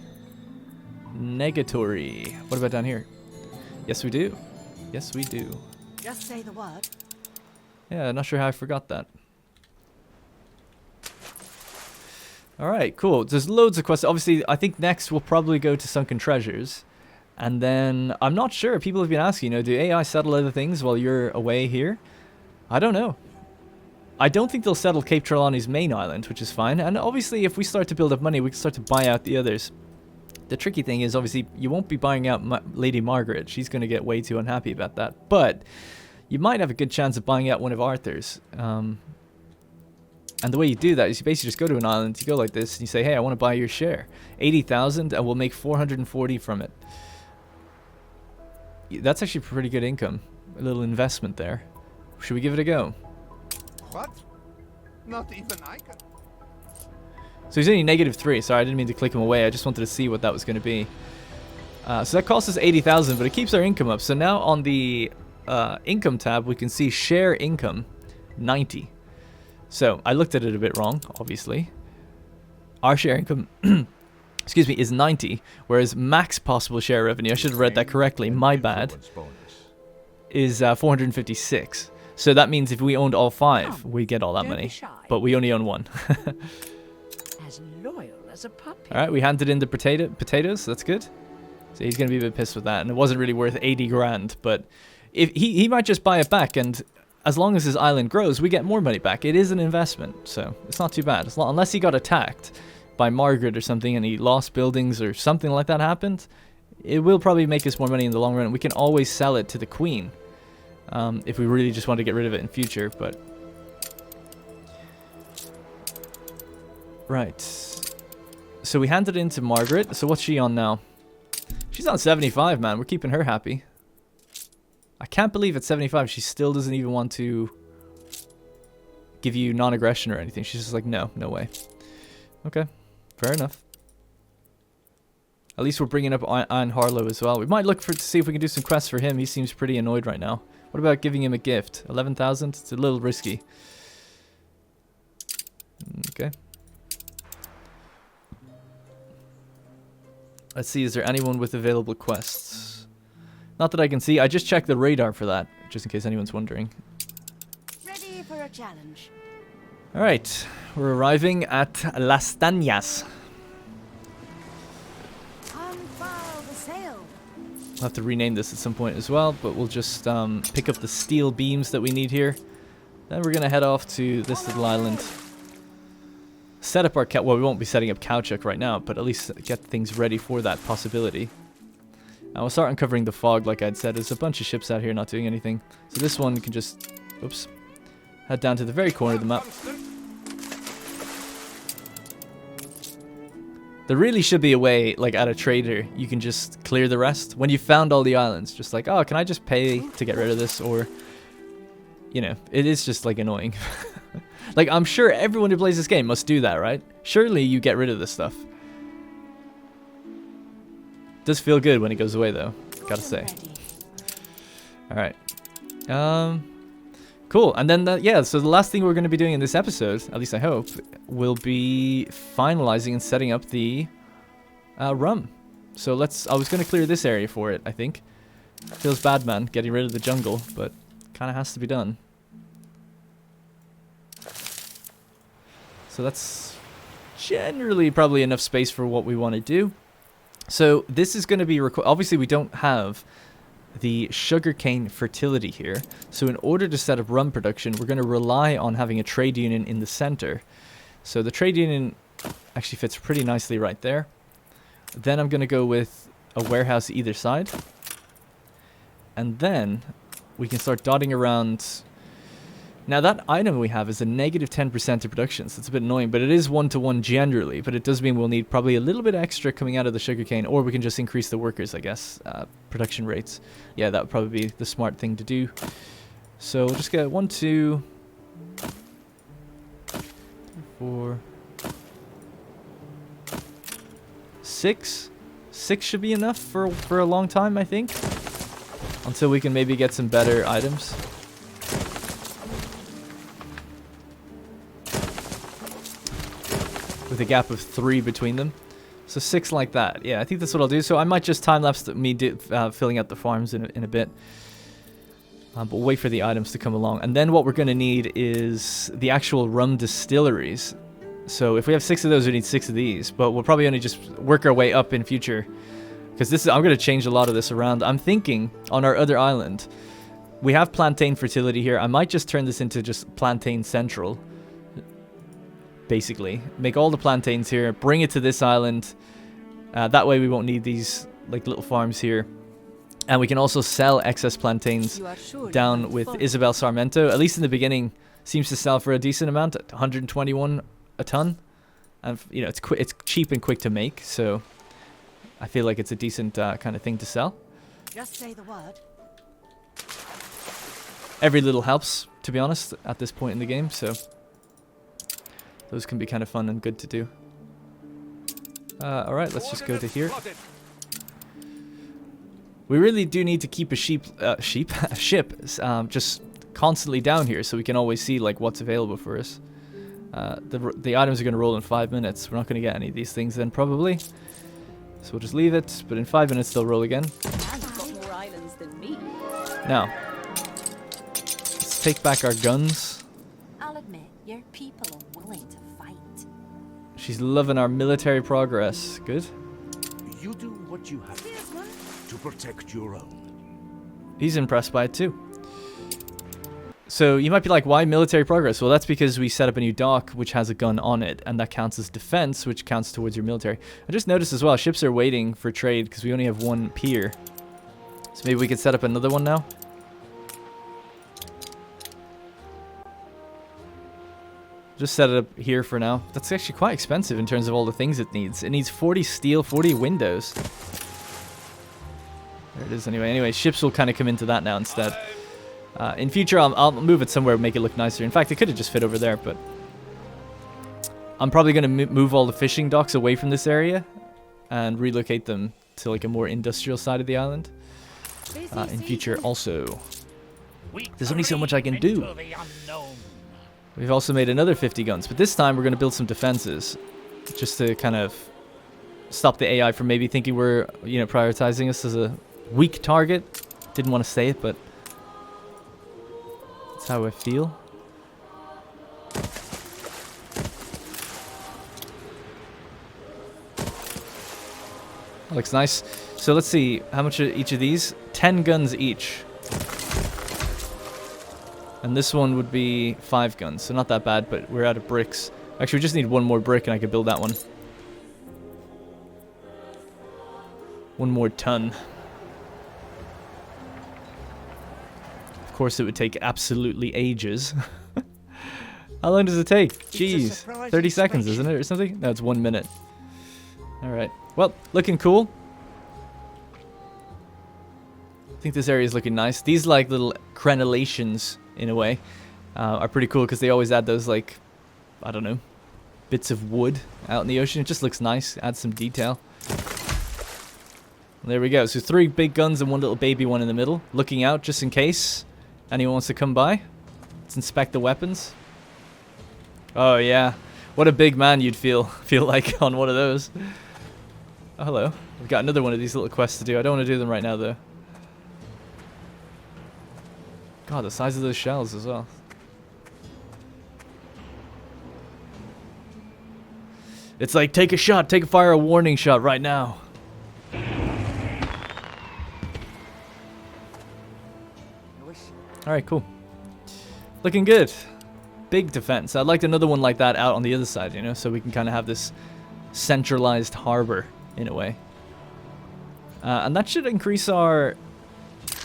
Negatory. What about down here? Yes, we do. Yes, we do. Just say the word. Yeah, not sure how I forgot that. Alright, cool. There's loads of quests. Obviously, I think next we'll probably go to Sunken Treasures. And then, I'm not sure. People have been asking, you know, do AI settle other things while you're away here? I don't know. I don't think they'll settle Cape Trelawney's main island, which is fine. And obviously, if we start to build up money, we can start to buy out the others. The tricky thing is, obviously, you won't be buying out Lady Margaret. She's going to get way too unhappy about that. But you might have a good chance of buying out one of Arthur's. And the way you do that is you basically just go to an island, you go like this, and you say, hey, I want to buy your share. 80,000, and we'll make 440 from it. That's actually pretty good income. A little investment there. Should we give it a go? What? Not even I can. So he's only -3. Sorry, I didn't mean to click him away. I just wanted to see what that was going to be. So that costs us 80,000, but it keeps our income up. So now on the income tab, we can see share income, 90. So I looked at it a bit wrong, obviously. Our share income, excuse me, is 90, whereas max possible share revenue, I should have read that correctly, my bad, is 456. So that means if we owned all 5, we get all that money. But we only own 1. As loyal as a puppy. Alright, we handed in the potatoes, so that's good. So he's going to be a bit pissed with that, and it wasn't really worth 80 grand, but if he might just buy it back, and as long as his island grows, we get more money back. It is an investment, so it's not too bad. Unless he got attacked by Margaret or something and he lost buildings or something like that happened, it will probably make us more money in the long run. We can always sell it to the Queen if we really just want to get rid of it in future, but... Right. So we handed it in to Margaret. So what's she on now? She's on 75, man. We're keeping her happy. I can't believe at 75 she still doesn't even want to give you non-aggression or anything. She's just like, no, no way. Okay, fair enough. At least we're bringing up Ian Harlow as well. We might look to see if we can do some quests for him. He seems pretty annoyed right now. What about giving him a gift? 11,000? It's a little risky. Okay. Let's see, is there anyone with available quests? Not that I can see. I just checked the radar for that, just in case anyone's wondering. Ready for a challenge. Alright, we're arriving at Las Tañas. Unfurl the sail. I'll have to rename this at some point as well, but we'll just pick up the steel beams that we need here. Then we're going to head off to this little island. Set up our... Well, we won't be setting up Kauchuk right now, but at least get things ready for that possibility. And we'll start uncovering the fog, like I'd said. There's a bunch of ships out here not doing anything. So this one can just... Oops. Head down to the very corner of the map. There really should be a way, like at a trader, you can just clear the rest. When you've found all the islands, just like, oh, can I just pay to get rid of this? Or, you know, it is just like annoying. Like, I'm sure everyone who plays this game must do that, right? Surely you get rid of this stuff. Does feel good when it goes away, though. Gotta say. Alright. Cool. And then, yeah, so the last thing we're going to be doing in this episode, at least I hope, will be finalizing and setting up the rum. So let's... I was going to clear this area for it, I think. Feels bad, man, getting rid of the jungle, but kind of has to be done. So that's generally probably enough space for what we want to do. So this is going to be... Obviously, we don't have the sugarcane fertility here. So in order to set up rum production, we're going to rely on having a trade union in the center. So the trade union actually fits pretty nicely right there. Then I'm going to go with a warehouse either side. And then we can start dotting around. Now that item we have is a negative 10% to production, so it's a bit annoying, but it is 1-to-1 generally, but it does mean we'll need probably a little bit extra coming out of the sugarcane, or we can just increase the workers, I guess, production rates. Yeah, that would probably be the smart thing to do. So we'll just get 1, 2, 4, 6. 6 should be enough for a long time, I think, until we can maybe get some better items. With a gap of 3 between them. So 6 like that. Yeah, I think that's what I'll do. So I might just time-lapse me filling out the farms in a bit. But we'll wait for the items to come along. And then what we're going to need is the actual rum distilleries. So if we have 6 of those, we need 6 of these. But we'll probably only just work our way up in future. Because this is, I'm going to change a lot of this around. I'm thinking on our other island, we have plantain fertility here. I might just turn this into just plantain central. Basically, make all the plantains here, bring it to this island. That way we won't need these like little farms here. And we can also sell excess plantains down with Isabel Sarmento. At least in the beginning, seems to sell for a decent amount, at 121 a ton. And you know, it's cheap and quick to make, so I feel like it's a decent kind of thing to sell. Just say the word. Every little helps, to be honest, at this point in the game, so those can be kind of fun and good to do. Alright, let's just go to here. We really do need to keep a ship just constantly down here so we can always see like what's available for us. The items are going to roll in 5 minutes. We're not going to get any of these things then probably. So we'll just leave it, but in 5 minutes they'll roll again. Got more islands than me. Now, let's take back our guns. I'll admit, your people are willing to fight. She's loving our military progress. Good. You do what you have to protect your own. He's impressed by it too. So you might be like, why military progress? Well, that's because we set up a new dock which has a gun on it, and that counts as defense, which counts towards your military. I just noticed as well, ships are waiting for trade because we only have 1 pier. So maybe we could set up another one now. Just set it up here for now. That's actually quite expensive in terms of all the things it needs. It needs 40 steel, 40 windows. There it is anyway. Anyway, ships will kind of come into that now instead. In future, I'll move it somewhere and make it look nicer. In fact, it could have just fit over there, but I'm probably going to move all the fishing docks away from this area and relocate them to like a more industrial side of the island. In future also. There's only so much I can do. We've also made another 50 guns, but this time we're going to build some defenses just to kind of stop the AI from maybe thinking we're, you know, prioritizing us as a weak target. Didn't want to say it, but that's how I feel. That looks nice. So let's see, how much are each of these? 10 guns each. And this one would be 5 guns, so not that bad, but we're out of bricks. Actually, we just need 1 more brick and I could build that one. 1 more ton. Of course, it would take absolutely ages. How long does it take? Jeez, 30 seconds, isn't it, or something? No, it's 1 minute. Alright, well, looking cool. I think this area is looking nice. These, like, little crenellations, in a way, are pretty cool because they always add those, like, I don't know, bits of wood out in the ocean. It just looks nice, adds some detail. There we go. So 3 big guns and 1 little baby one in the middle, looking out just in case anyone wants to come by. Let's inspect the weapons. Oh yeah, what a big man you'd feel like on one of those. Oh, hello. We've got another one of these little quests to do. I don't want to do them right now though. God, the size of those shells as well. It's like, take a shot, fire a warning shot right now. Alright, cool. Looking good. Big defense. I'd like another one like that out on the other side, you know, so we can kind of have this centralized harbor in a way. And that should increase our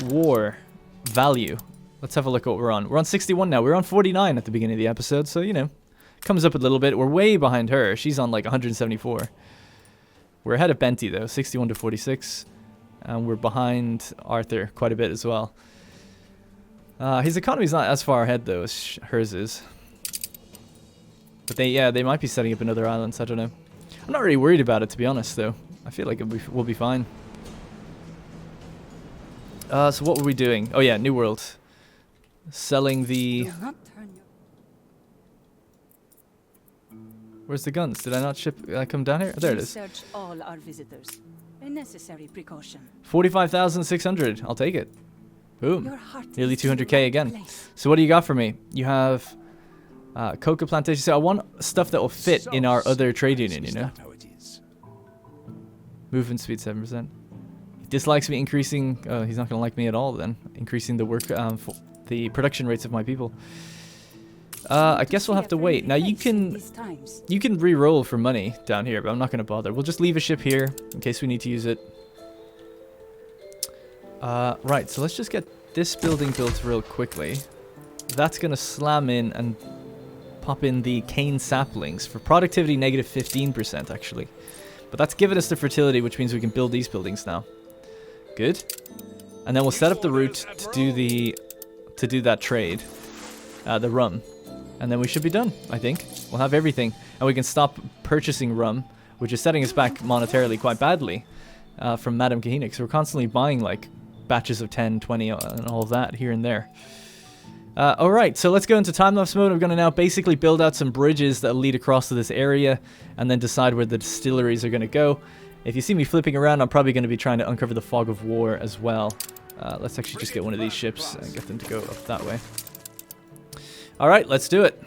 war value. Let's have a look at what we're on. We're on 61 now. We were on 49 at the beginning of the episode, so, you know, comes up a little bit. We're way behind her. She's on like 174. We're ahead of Benty, though, 61 to 46. And we're behind Arthur quite a bit as well. His economy's not as far ahead, though, as hers is. But they might be setting up another island, so I don't know. I'm not really worried about it, to be honest, though. I feel like we'll be fine. So what were we doing? Oh, yeah, New World. Selling the... Where's the guns? Did I not ship... come down here? Oh, there it is. Search all our visitors. A necessary precaution. 45,600. I'll take it. Boom. Your heart Nearly is in the 200k right again. place. So what do you got for me? You have coca plantation. So I want stuff that will fit in our other trade union, you know? Is that how it is? Movement speed 7%. He dislikes me increasing... Oh, he's not going to like me at all then. Increasing the work... the production rates of my people. I guess we'll have to wait. Now you can re-roll for money down here, but I'm not going to bother. We'll just leave a ship here in case we need to use it. Right, so let's just get this building built real quickly. That's going to slam in and pop in the cane saplings for productivity negative 15% actually. But that's given us the fertility, which means we can build these buildings now. Good. And then we'll set up the route to do that trade, the rum. And then we should be done, I think. We'll have everything. And we can stop purchasing rum, which is setting us back monetarily quite badly from Madame Kahina. Because we're constantly buying, like, batches of 10, 20, and all of that here and there. Alright, so let's go into time-lapse mode. I'm going to now basically build out some bridges that lead across to this area. And then decide where the distilleries are going to go. If you see me flipping around, I'm probably going to be trying to uncover the fog of war as well. Let's actually just get one of these ships and get them to go up that way. Alright, let's do it.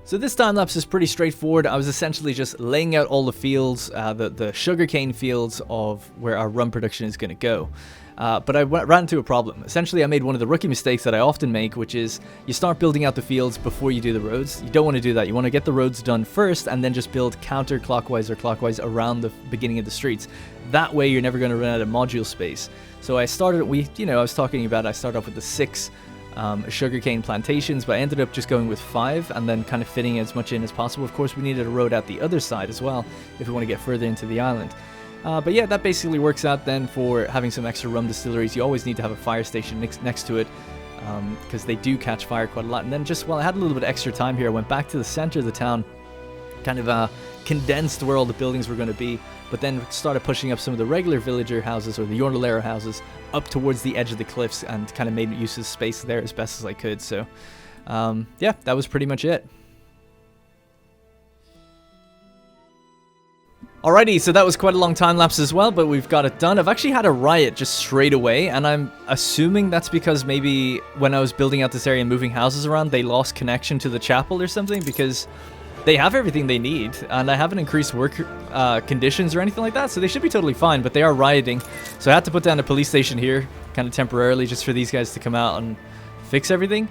So this time lapse is pretty straightforward. I was essentially just laying out all the fields, the sugarcane fields of where our rum production is going to go. But I ran into a problem. Essentially, I made one of the rookie mistakes that I often make, which is you start building out the fields before you do the roads. You don't want to do that. You want to get the roads done first and then just build counterclockwise or clockwise around the beginning of the streets. That way, you're never going to run out of module space. So I started, I was talking about, I started off with the 6 sugarcane plantations, but I ended up just going with 5 and then kind of fitting as much in as possible. Of course, we needed a road out the other side as well if we want to get further into the island. But yeah, that basically works out then for having some extra rum distilleries. You always need to have a fire station next to it because they do catch fire quite a lot. And then just while I had a little bit of extra time here, I went back to the center of the town, kind of condensed where all the buildings were going to be, but then started pushing up some of the regular villager houses or the Yornalera houses up towards the edge of the cliffs and kind of made use of space there as best as I could. So yeah, that was pretty much it. Alrighty, so that was quite a long time lapse as well, but we've got it done. I've actually had a riot just straight away, and I'm assuming that's because maybe when I was building out this area and moving houses around, they lost connection to the chapel or something, because they have everything they need, and I haven't increased work conditions or anything like that, so they should be totally fine, but they are rioting. So I had to put down a police station here, kind of temporarily, just for these guys to come out and fix everything.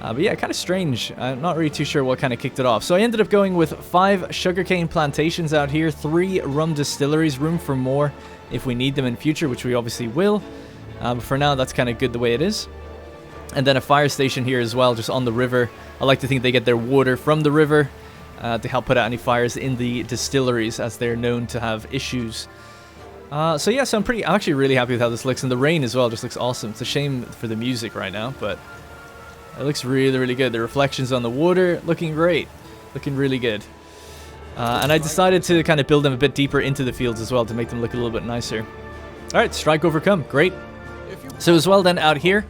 But yeah, kind of strange. I'm not really too sure what kind of kicked it off. So I ended up going with 5 sugarcane plantations out here, 3 rum distilleries, room for more if we need them in future, which we obviously will. But for now, that's kind of good the way it is. And then a fire station here as well, just on the river. I like to think they get their water from the river to help put out any fires in the distilleries, as they're known to have issues. So yeah, so I'm actually really happy with how this looks. And the rain as well just looks awesome. It's a shame for the music right now, but it looks really, really good. The reflections on the water, looking great. Looking really good. And I decided to kind of build them a bit deeper into the fields as well to make them look a little bit nicer. Alright, strike overcome. Great. So as well then out here,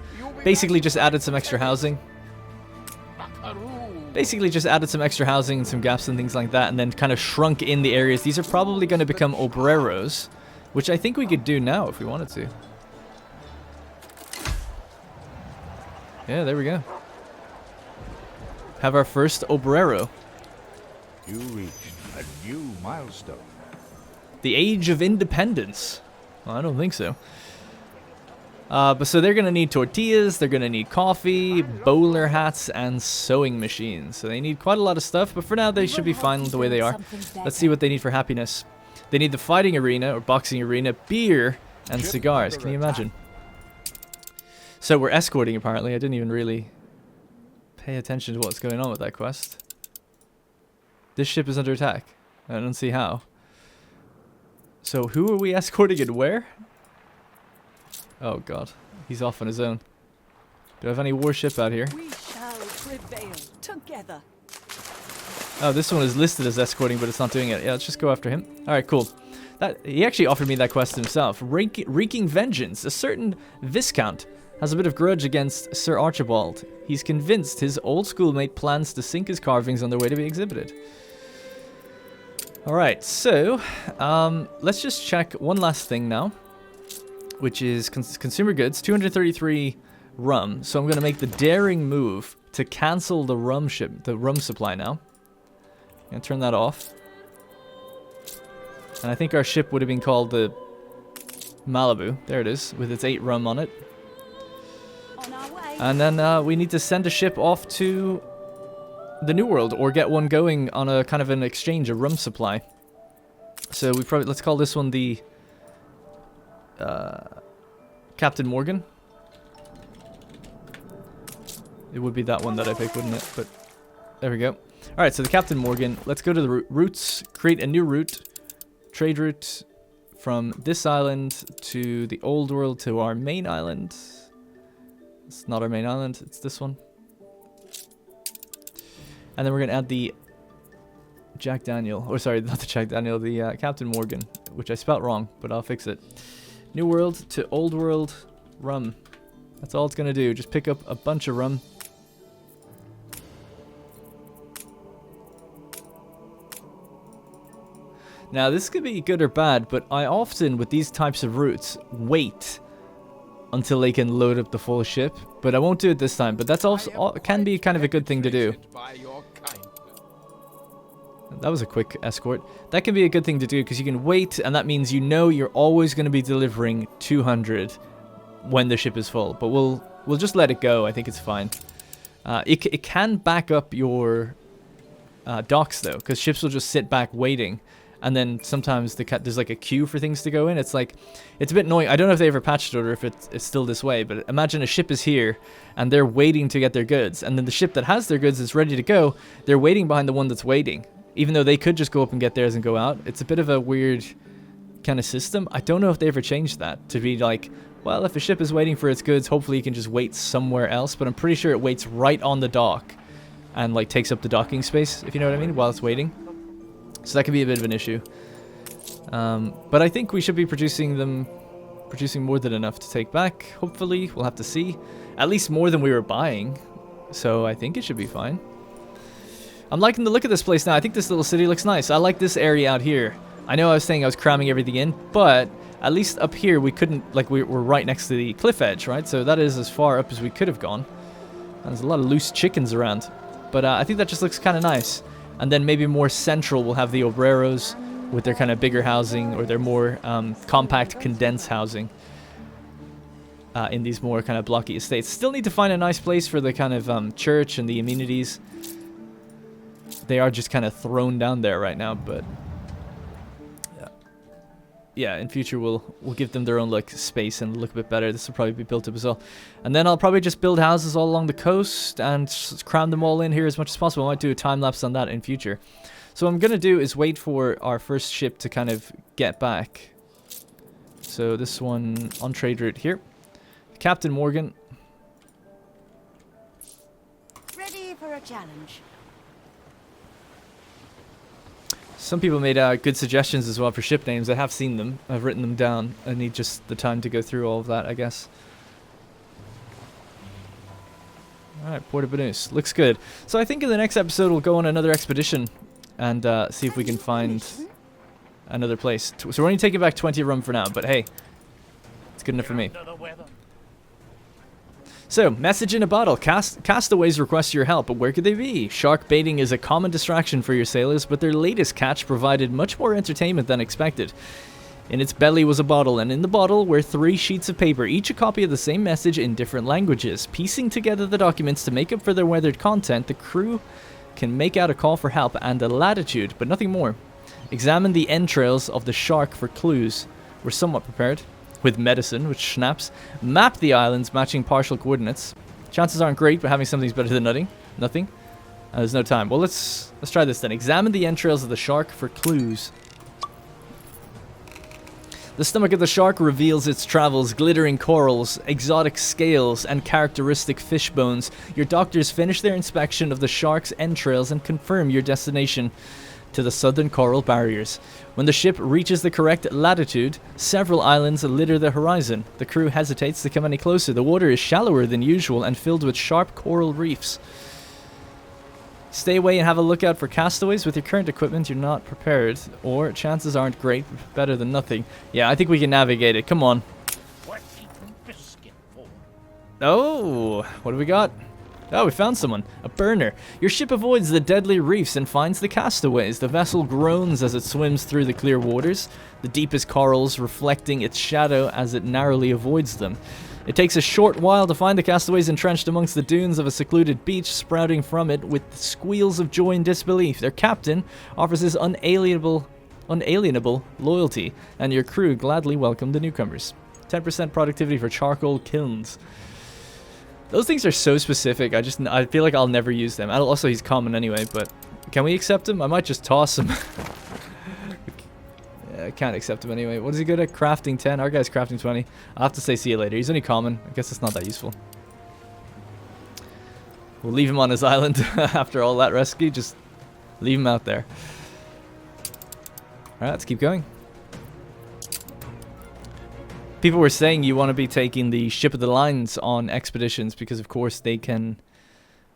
basically just added some extra housing. Basically just added some extra housing and some gaps and things like that, and then kind of shrunk in the areas. These are probably going to become obreros, which I think we could do now if we wanted to. Yeah, there we go. Have our first obrero. You reached a new milestone. The age of independence. Well, I don't think so. But so they're going to need tortillas, they're going to need coffee, bowler hats, and sewing machines. So they need quite a lot of stuff, but for now they should be fine the way they are. Let's see what they need for happiness. They need the fighting arena, or boxing arena, beer, and cigars. Can you imagine? So we're escorting, apparently. I didn't even really pay attention to what's going on with that quest. This ship is under attack. I don't see how. So who are we escorting and where? Oh god, he's off on his own. Do I have any warship out here? We shall prevail together. Oh, this one is listed as escorting, but it's not doing it. Yeah, let's just go after him. Alright, cool. He actually offered me that quest himself. Wreaking vengeance. A certain Viscount has a bit of grudge against Sir Archibald. He's convinced his old schoolmate plans to sink his carvings on their way to be exhibited. Alright, so let's just check one last thing now, which is consumer goods, 233 rum. So I'm going to make the daring move to cancel the rum supply now. I'm going to turn that off. And I think our ship would have been called the Malibu. There it is, with its 8 rum on it. On our way. And then we need to send a ship off to the New World, or get one going on a kind of an exchange, a rum supply. So we probably, let's call this one the Captain Morgan. It would be that one that I picked, wouldn't it? But there we go. Alright, so the Captain Morgan. Let's go to the routes, create a new route, trade route from this island to the old world to our main island. It's not our main island, it's this one. And then we're going to add the Jack Daniel, or sorry, not the Jack Daniel, the Captain Morgan, which I spelt wrong, but I'll fix it. New World to Old World rum. That's all it's going to do, just pick up a bunch of rum. Now this could be good or bad, but I often, with these types of routes, wait until they can load up the full ship. But I won't do it this time, but that's also can be kind of a good thing to do. That was a quick escort. That can be a good thing to do because you can wait, and that means you know you're always going to be delivering 200 when the ship is full. But we'll just let it go. I think it's fine. It can back up your docks though, because ships will just sit back waiting, and then sometimes there's like a queue for things to go in. It's like, it's a bit annoying. I don't know if they ever patched it or if it's still this way, but imagine a ship is here and they're waiting to get their goods, and then the ship that has their goods is ready to go. They're waiting behind the one that's waiting, even though they could just go up and get theirs and go out. It's a bit of a weird kind of system. I don't know if they ever changed that to be like, well, if a ship is waiting for its goods, hopefully you can just wait somewhere else, but I'm pretty sure it waits right on the dock and like takes up the docking space, if you know what I mean, while it's waiting. So that could be a bit of an issue. But I think we should be producing more than enough to take back. Hopefully, we'll have to see. At least more than we were buying. So I think it should be fine. I'm liking the look of this place now. I think this little city looks nice. I like this area out here. I know I was saying I was cramming everything in, but at least up here we couldn't, like we're right next to the cliff edge, right? So that is as far up as we could have gone. And there's a lot of loose chickens around. But I think that just looks kind of nice. And then maybe more central we'll have the obreros with their kind of bigger housing, or their more compact condensed housing in these more kind of blocky estates. Still need to find a nice place for the kind of church and the amenities. They are just kind of thrown down there right now, but yeah, in future we'll give them their own like space and look a bit better. This will probably be built up as well. And then I'll probably just build houses all along the coast and cram them all in here as much as possible. I might do a time lapse on that in future. So what I'm gonna do is wait for our first ship to kind of get back. So this one on trade route here, Captain Morgan. Ready for a challenge. Some people made good suggestions as well for ship names. I have seen them. I've written them down. I need just the time to go through all of that, I guess. Alright, Port of Banús. Looks good. So I think in the next episode we'll go on another expedition and see if we can find another place. So we're only taking back 20 rum for now, but hey, it's good enough for me. So, message in a bottle. Castaways request your help, but where could they be? Shark baiting is a common distraction for your sailors, but their latest catch provided much more entertainment than expected. In its belly was a bottle, and in the bottle were 3 sheets of paper, each a copy of the same message in different languages. Piecing together the documents to make up for their weathered content, the crew can make out a call for help and a latitude, but nothing more. Examine the entrails of the shark for clues. We're somewhat prepared. With medicine, which snaps. Map the islands matching partial coordinates. Chances aren't great, but having something's better than nothing. There's no time. Well, let's try this then. Examine the entrails of the shark for clues. The stomach of the shark reveals its travels, glittering corals, exotic scales, and characteristic fish bones. Your doctors finish their inspection of the shark's entrails and confirm your destination to the southern coral barriers. When the ship reaches the correct latitude, several islands litter the horizon. The crew hesitates to come any closer. The water is shallower than usual and filled with sharp coral reefs. Stay away and have a look out for castaways. With your current equipment, you're not prepared, or chances aren't great, better than nothing. Yeah, I think we can navigate it. Come on. Oh, what do we got? Oh, we found someone. A burner. Your ship avoids the deadly reefs and finds the castaways. The vessel groans as it swims through the clear waters, the deepest corals reflecting its shadow as it narrowly avoids them. It takes a short while to find the castaways entrenched amongst the dunes of a secluded beach, sprouting from it with squeals of joy and disbelief. Their captain offers his unalienable loyalty, and your crew gladly welcome the newcomers. 10% productivity for charcoal kilns. Those things are so specific. I feel like I'll never use them. Also, he's common anyway, but can we accept him? I might just toss him. Yeah, I can't accept him anyway. What is he good at? Crafting 10. Our guy's crafting 20. I'll have to say see you later. He's only common. I guess it's not that useful. We'll leave him on his island after all that rescue. Just leave him out there. Alright, let's keep going. People were saying you want to be taking the ship of the lines on expeditions because, of course, they can...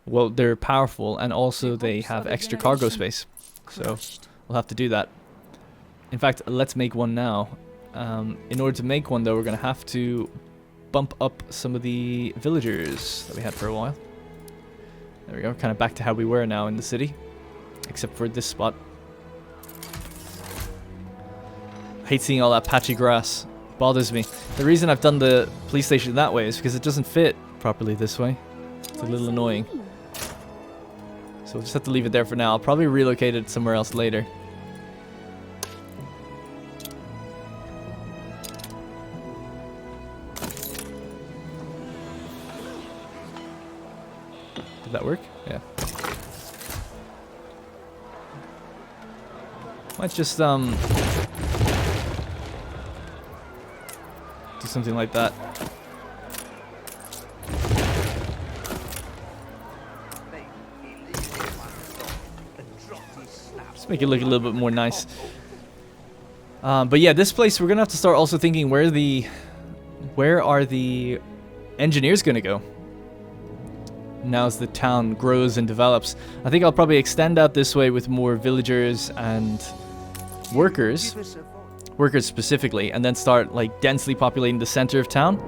Well, they're powerful and also they have extra cargo space. So, we'll have to do that. In fact, let's make one now. In order to make one, though, we're going to have to bump up some of the villagers that we had for a while. There we go. Kind of back to how we were now in the city. Except for this spot. I hate seeing all that patchy grass. Bothers me. The reason I've done the police station that way is because it doesn't fit properly this way. It's a little annoying. So we'll just have to leave it there for now. I'll probably relocate it somewhere else later. Did that work? Yeah. Might just do something like that. Just make it look a little bit more nice. But yeah, this place we're gonna have to start also thinking where are the engineers gonna go now as the town grows and develops. I think I'll probably extend out this way with more villagers and workers specifically, and then start like densely populating the center of town.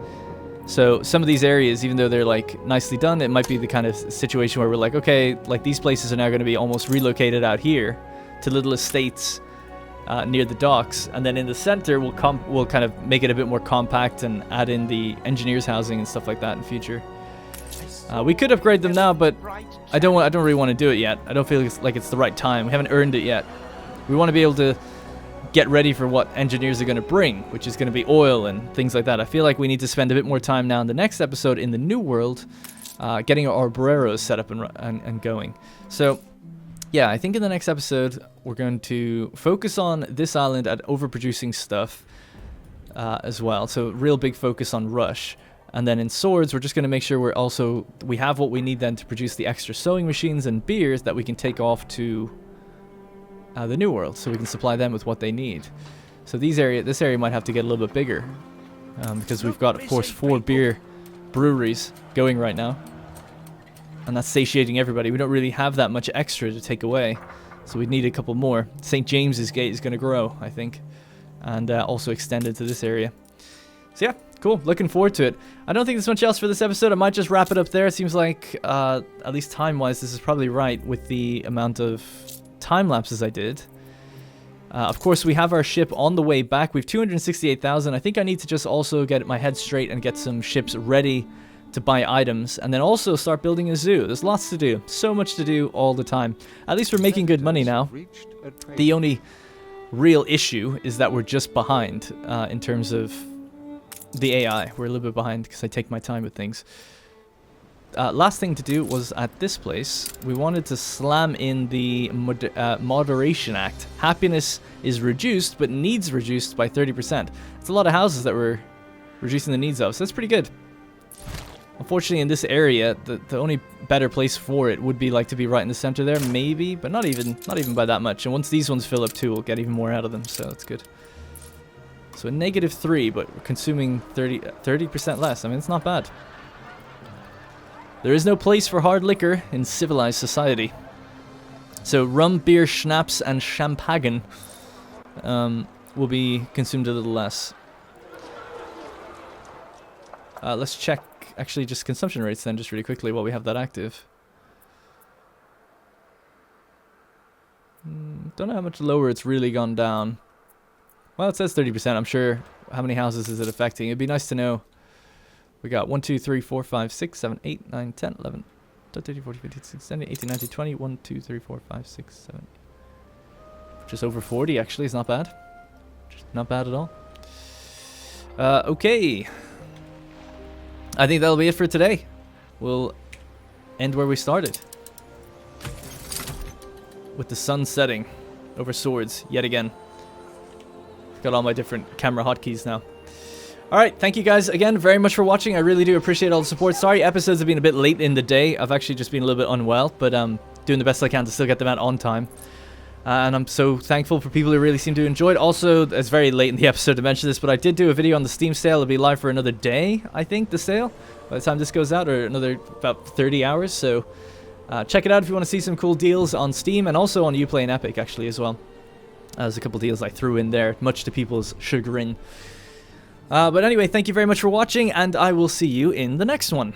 So some of these areas, even though they're like nicely done, it might be the kind of situation where we're like, okay, like these places are now going to be almost relocated out here to little estates near the docks, and then in the center we'll kind of make it a bit more compact and add in the engineers housing and stuff like that in future. We could upgrade them now, but I don't really want to do it yet. I don't feel like it's the right time. We haven't earned it yet. We want to be able to get ready for what engineers are going to bring, which is going to be oil and things like that. I feel like we need to spend a bit more time now in the next episode in the New World, getting our Boreros set up and going. So, yeah, I think in the next episode we're going to focus on this island at overproducing stuff as well. So, real big focus on rush. And then in swords, we're just going to make sure we have what we need then to produce the extra sewing machines and beers that we can take off to the New World, so we can supply them with what they need. So this area might have to get a little bit bigger, because we've got, of course, 4 beer breweries going right now, and that's satiating everybody. We don't really have that much extra to take away, so we need a couple more. St. James's Gate is going to grow, I think, and also extend into this area. So yeah, cool. Looking forward to it. I don't think there's much else for this episode. I might just wrap it up there. It seems like, at least time-wise, this is probably right with the amount of time lapses I did. Of course, we have our ship on the way back. We have 268,000. I think I need to just also get my head straight and get some ships ready to buy items. And then also start building a zoo. There's lots to do. So much to do all the time. At least we're making good money now. The only real issue is that we're just behind in terms of the AI. We're a little bit behind because I take my time with things. Last thing to do was at this place, we wanted to slam in the Moderation Act. Happiness is reduced, but needs reduced by 30%. It's a lot of houses that we're reducing the needs of, so that's pretty good. Unfortunately, in this area, the only better place for it would be like to be right in the center there, maybe, but not even by that much. And once these ones fill up too, we'll get even more out of them, so that's good. So a -3, but we're consuming 30% less. I mean, it's not bad. There is no place for hard liquor in civilized society. So rum, beer, schnapps, and champagne will be consumed a little less. Let's check, actually, just consumption rates then, just really quickly while we have that active. Don't know how much lower it's really gone down. Well, it says 30%. I'm sure. How many houses is it affecting? It'd be nice to know. We got 1, 2, 3, 4, 5, 6, 7, 8, 9, 10, 11, 12, 13, 14, 15, 16, 17, 18, 19, 20, 1, 2, 3, 4, 5, 6, 7. Just over 40, actually. It's not bad. Just not bad at all. Okay. I think that'll be it for today. We'll end where we started. With the sun setting over swords yet again. Got all my different camera hotkeys now. Alright, thank you guys again very much for watching. I really do appreciate all the support. Sorry episodes have been a bit late in the day. I've actually just been a little bit unwell, but doing the best I can to still get them out on time. And I'm so thankful for people who really seem to enjoy it. Also, it's very late in the episode to mention this, but I did do a video on the Steam sale. It'll be live for another day, I think, the sale. By the time this goes out, or another about 30 hours. So check it out if you want to see some cool deals on Steam and also on Uplay and Epic, actually, as well. There's a couple deals I threw in there, much to people's chagrin. But anyway, thank you very much for watching, and I will see you in the next one.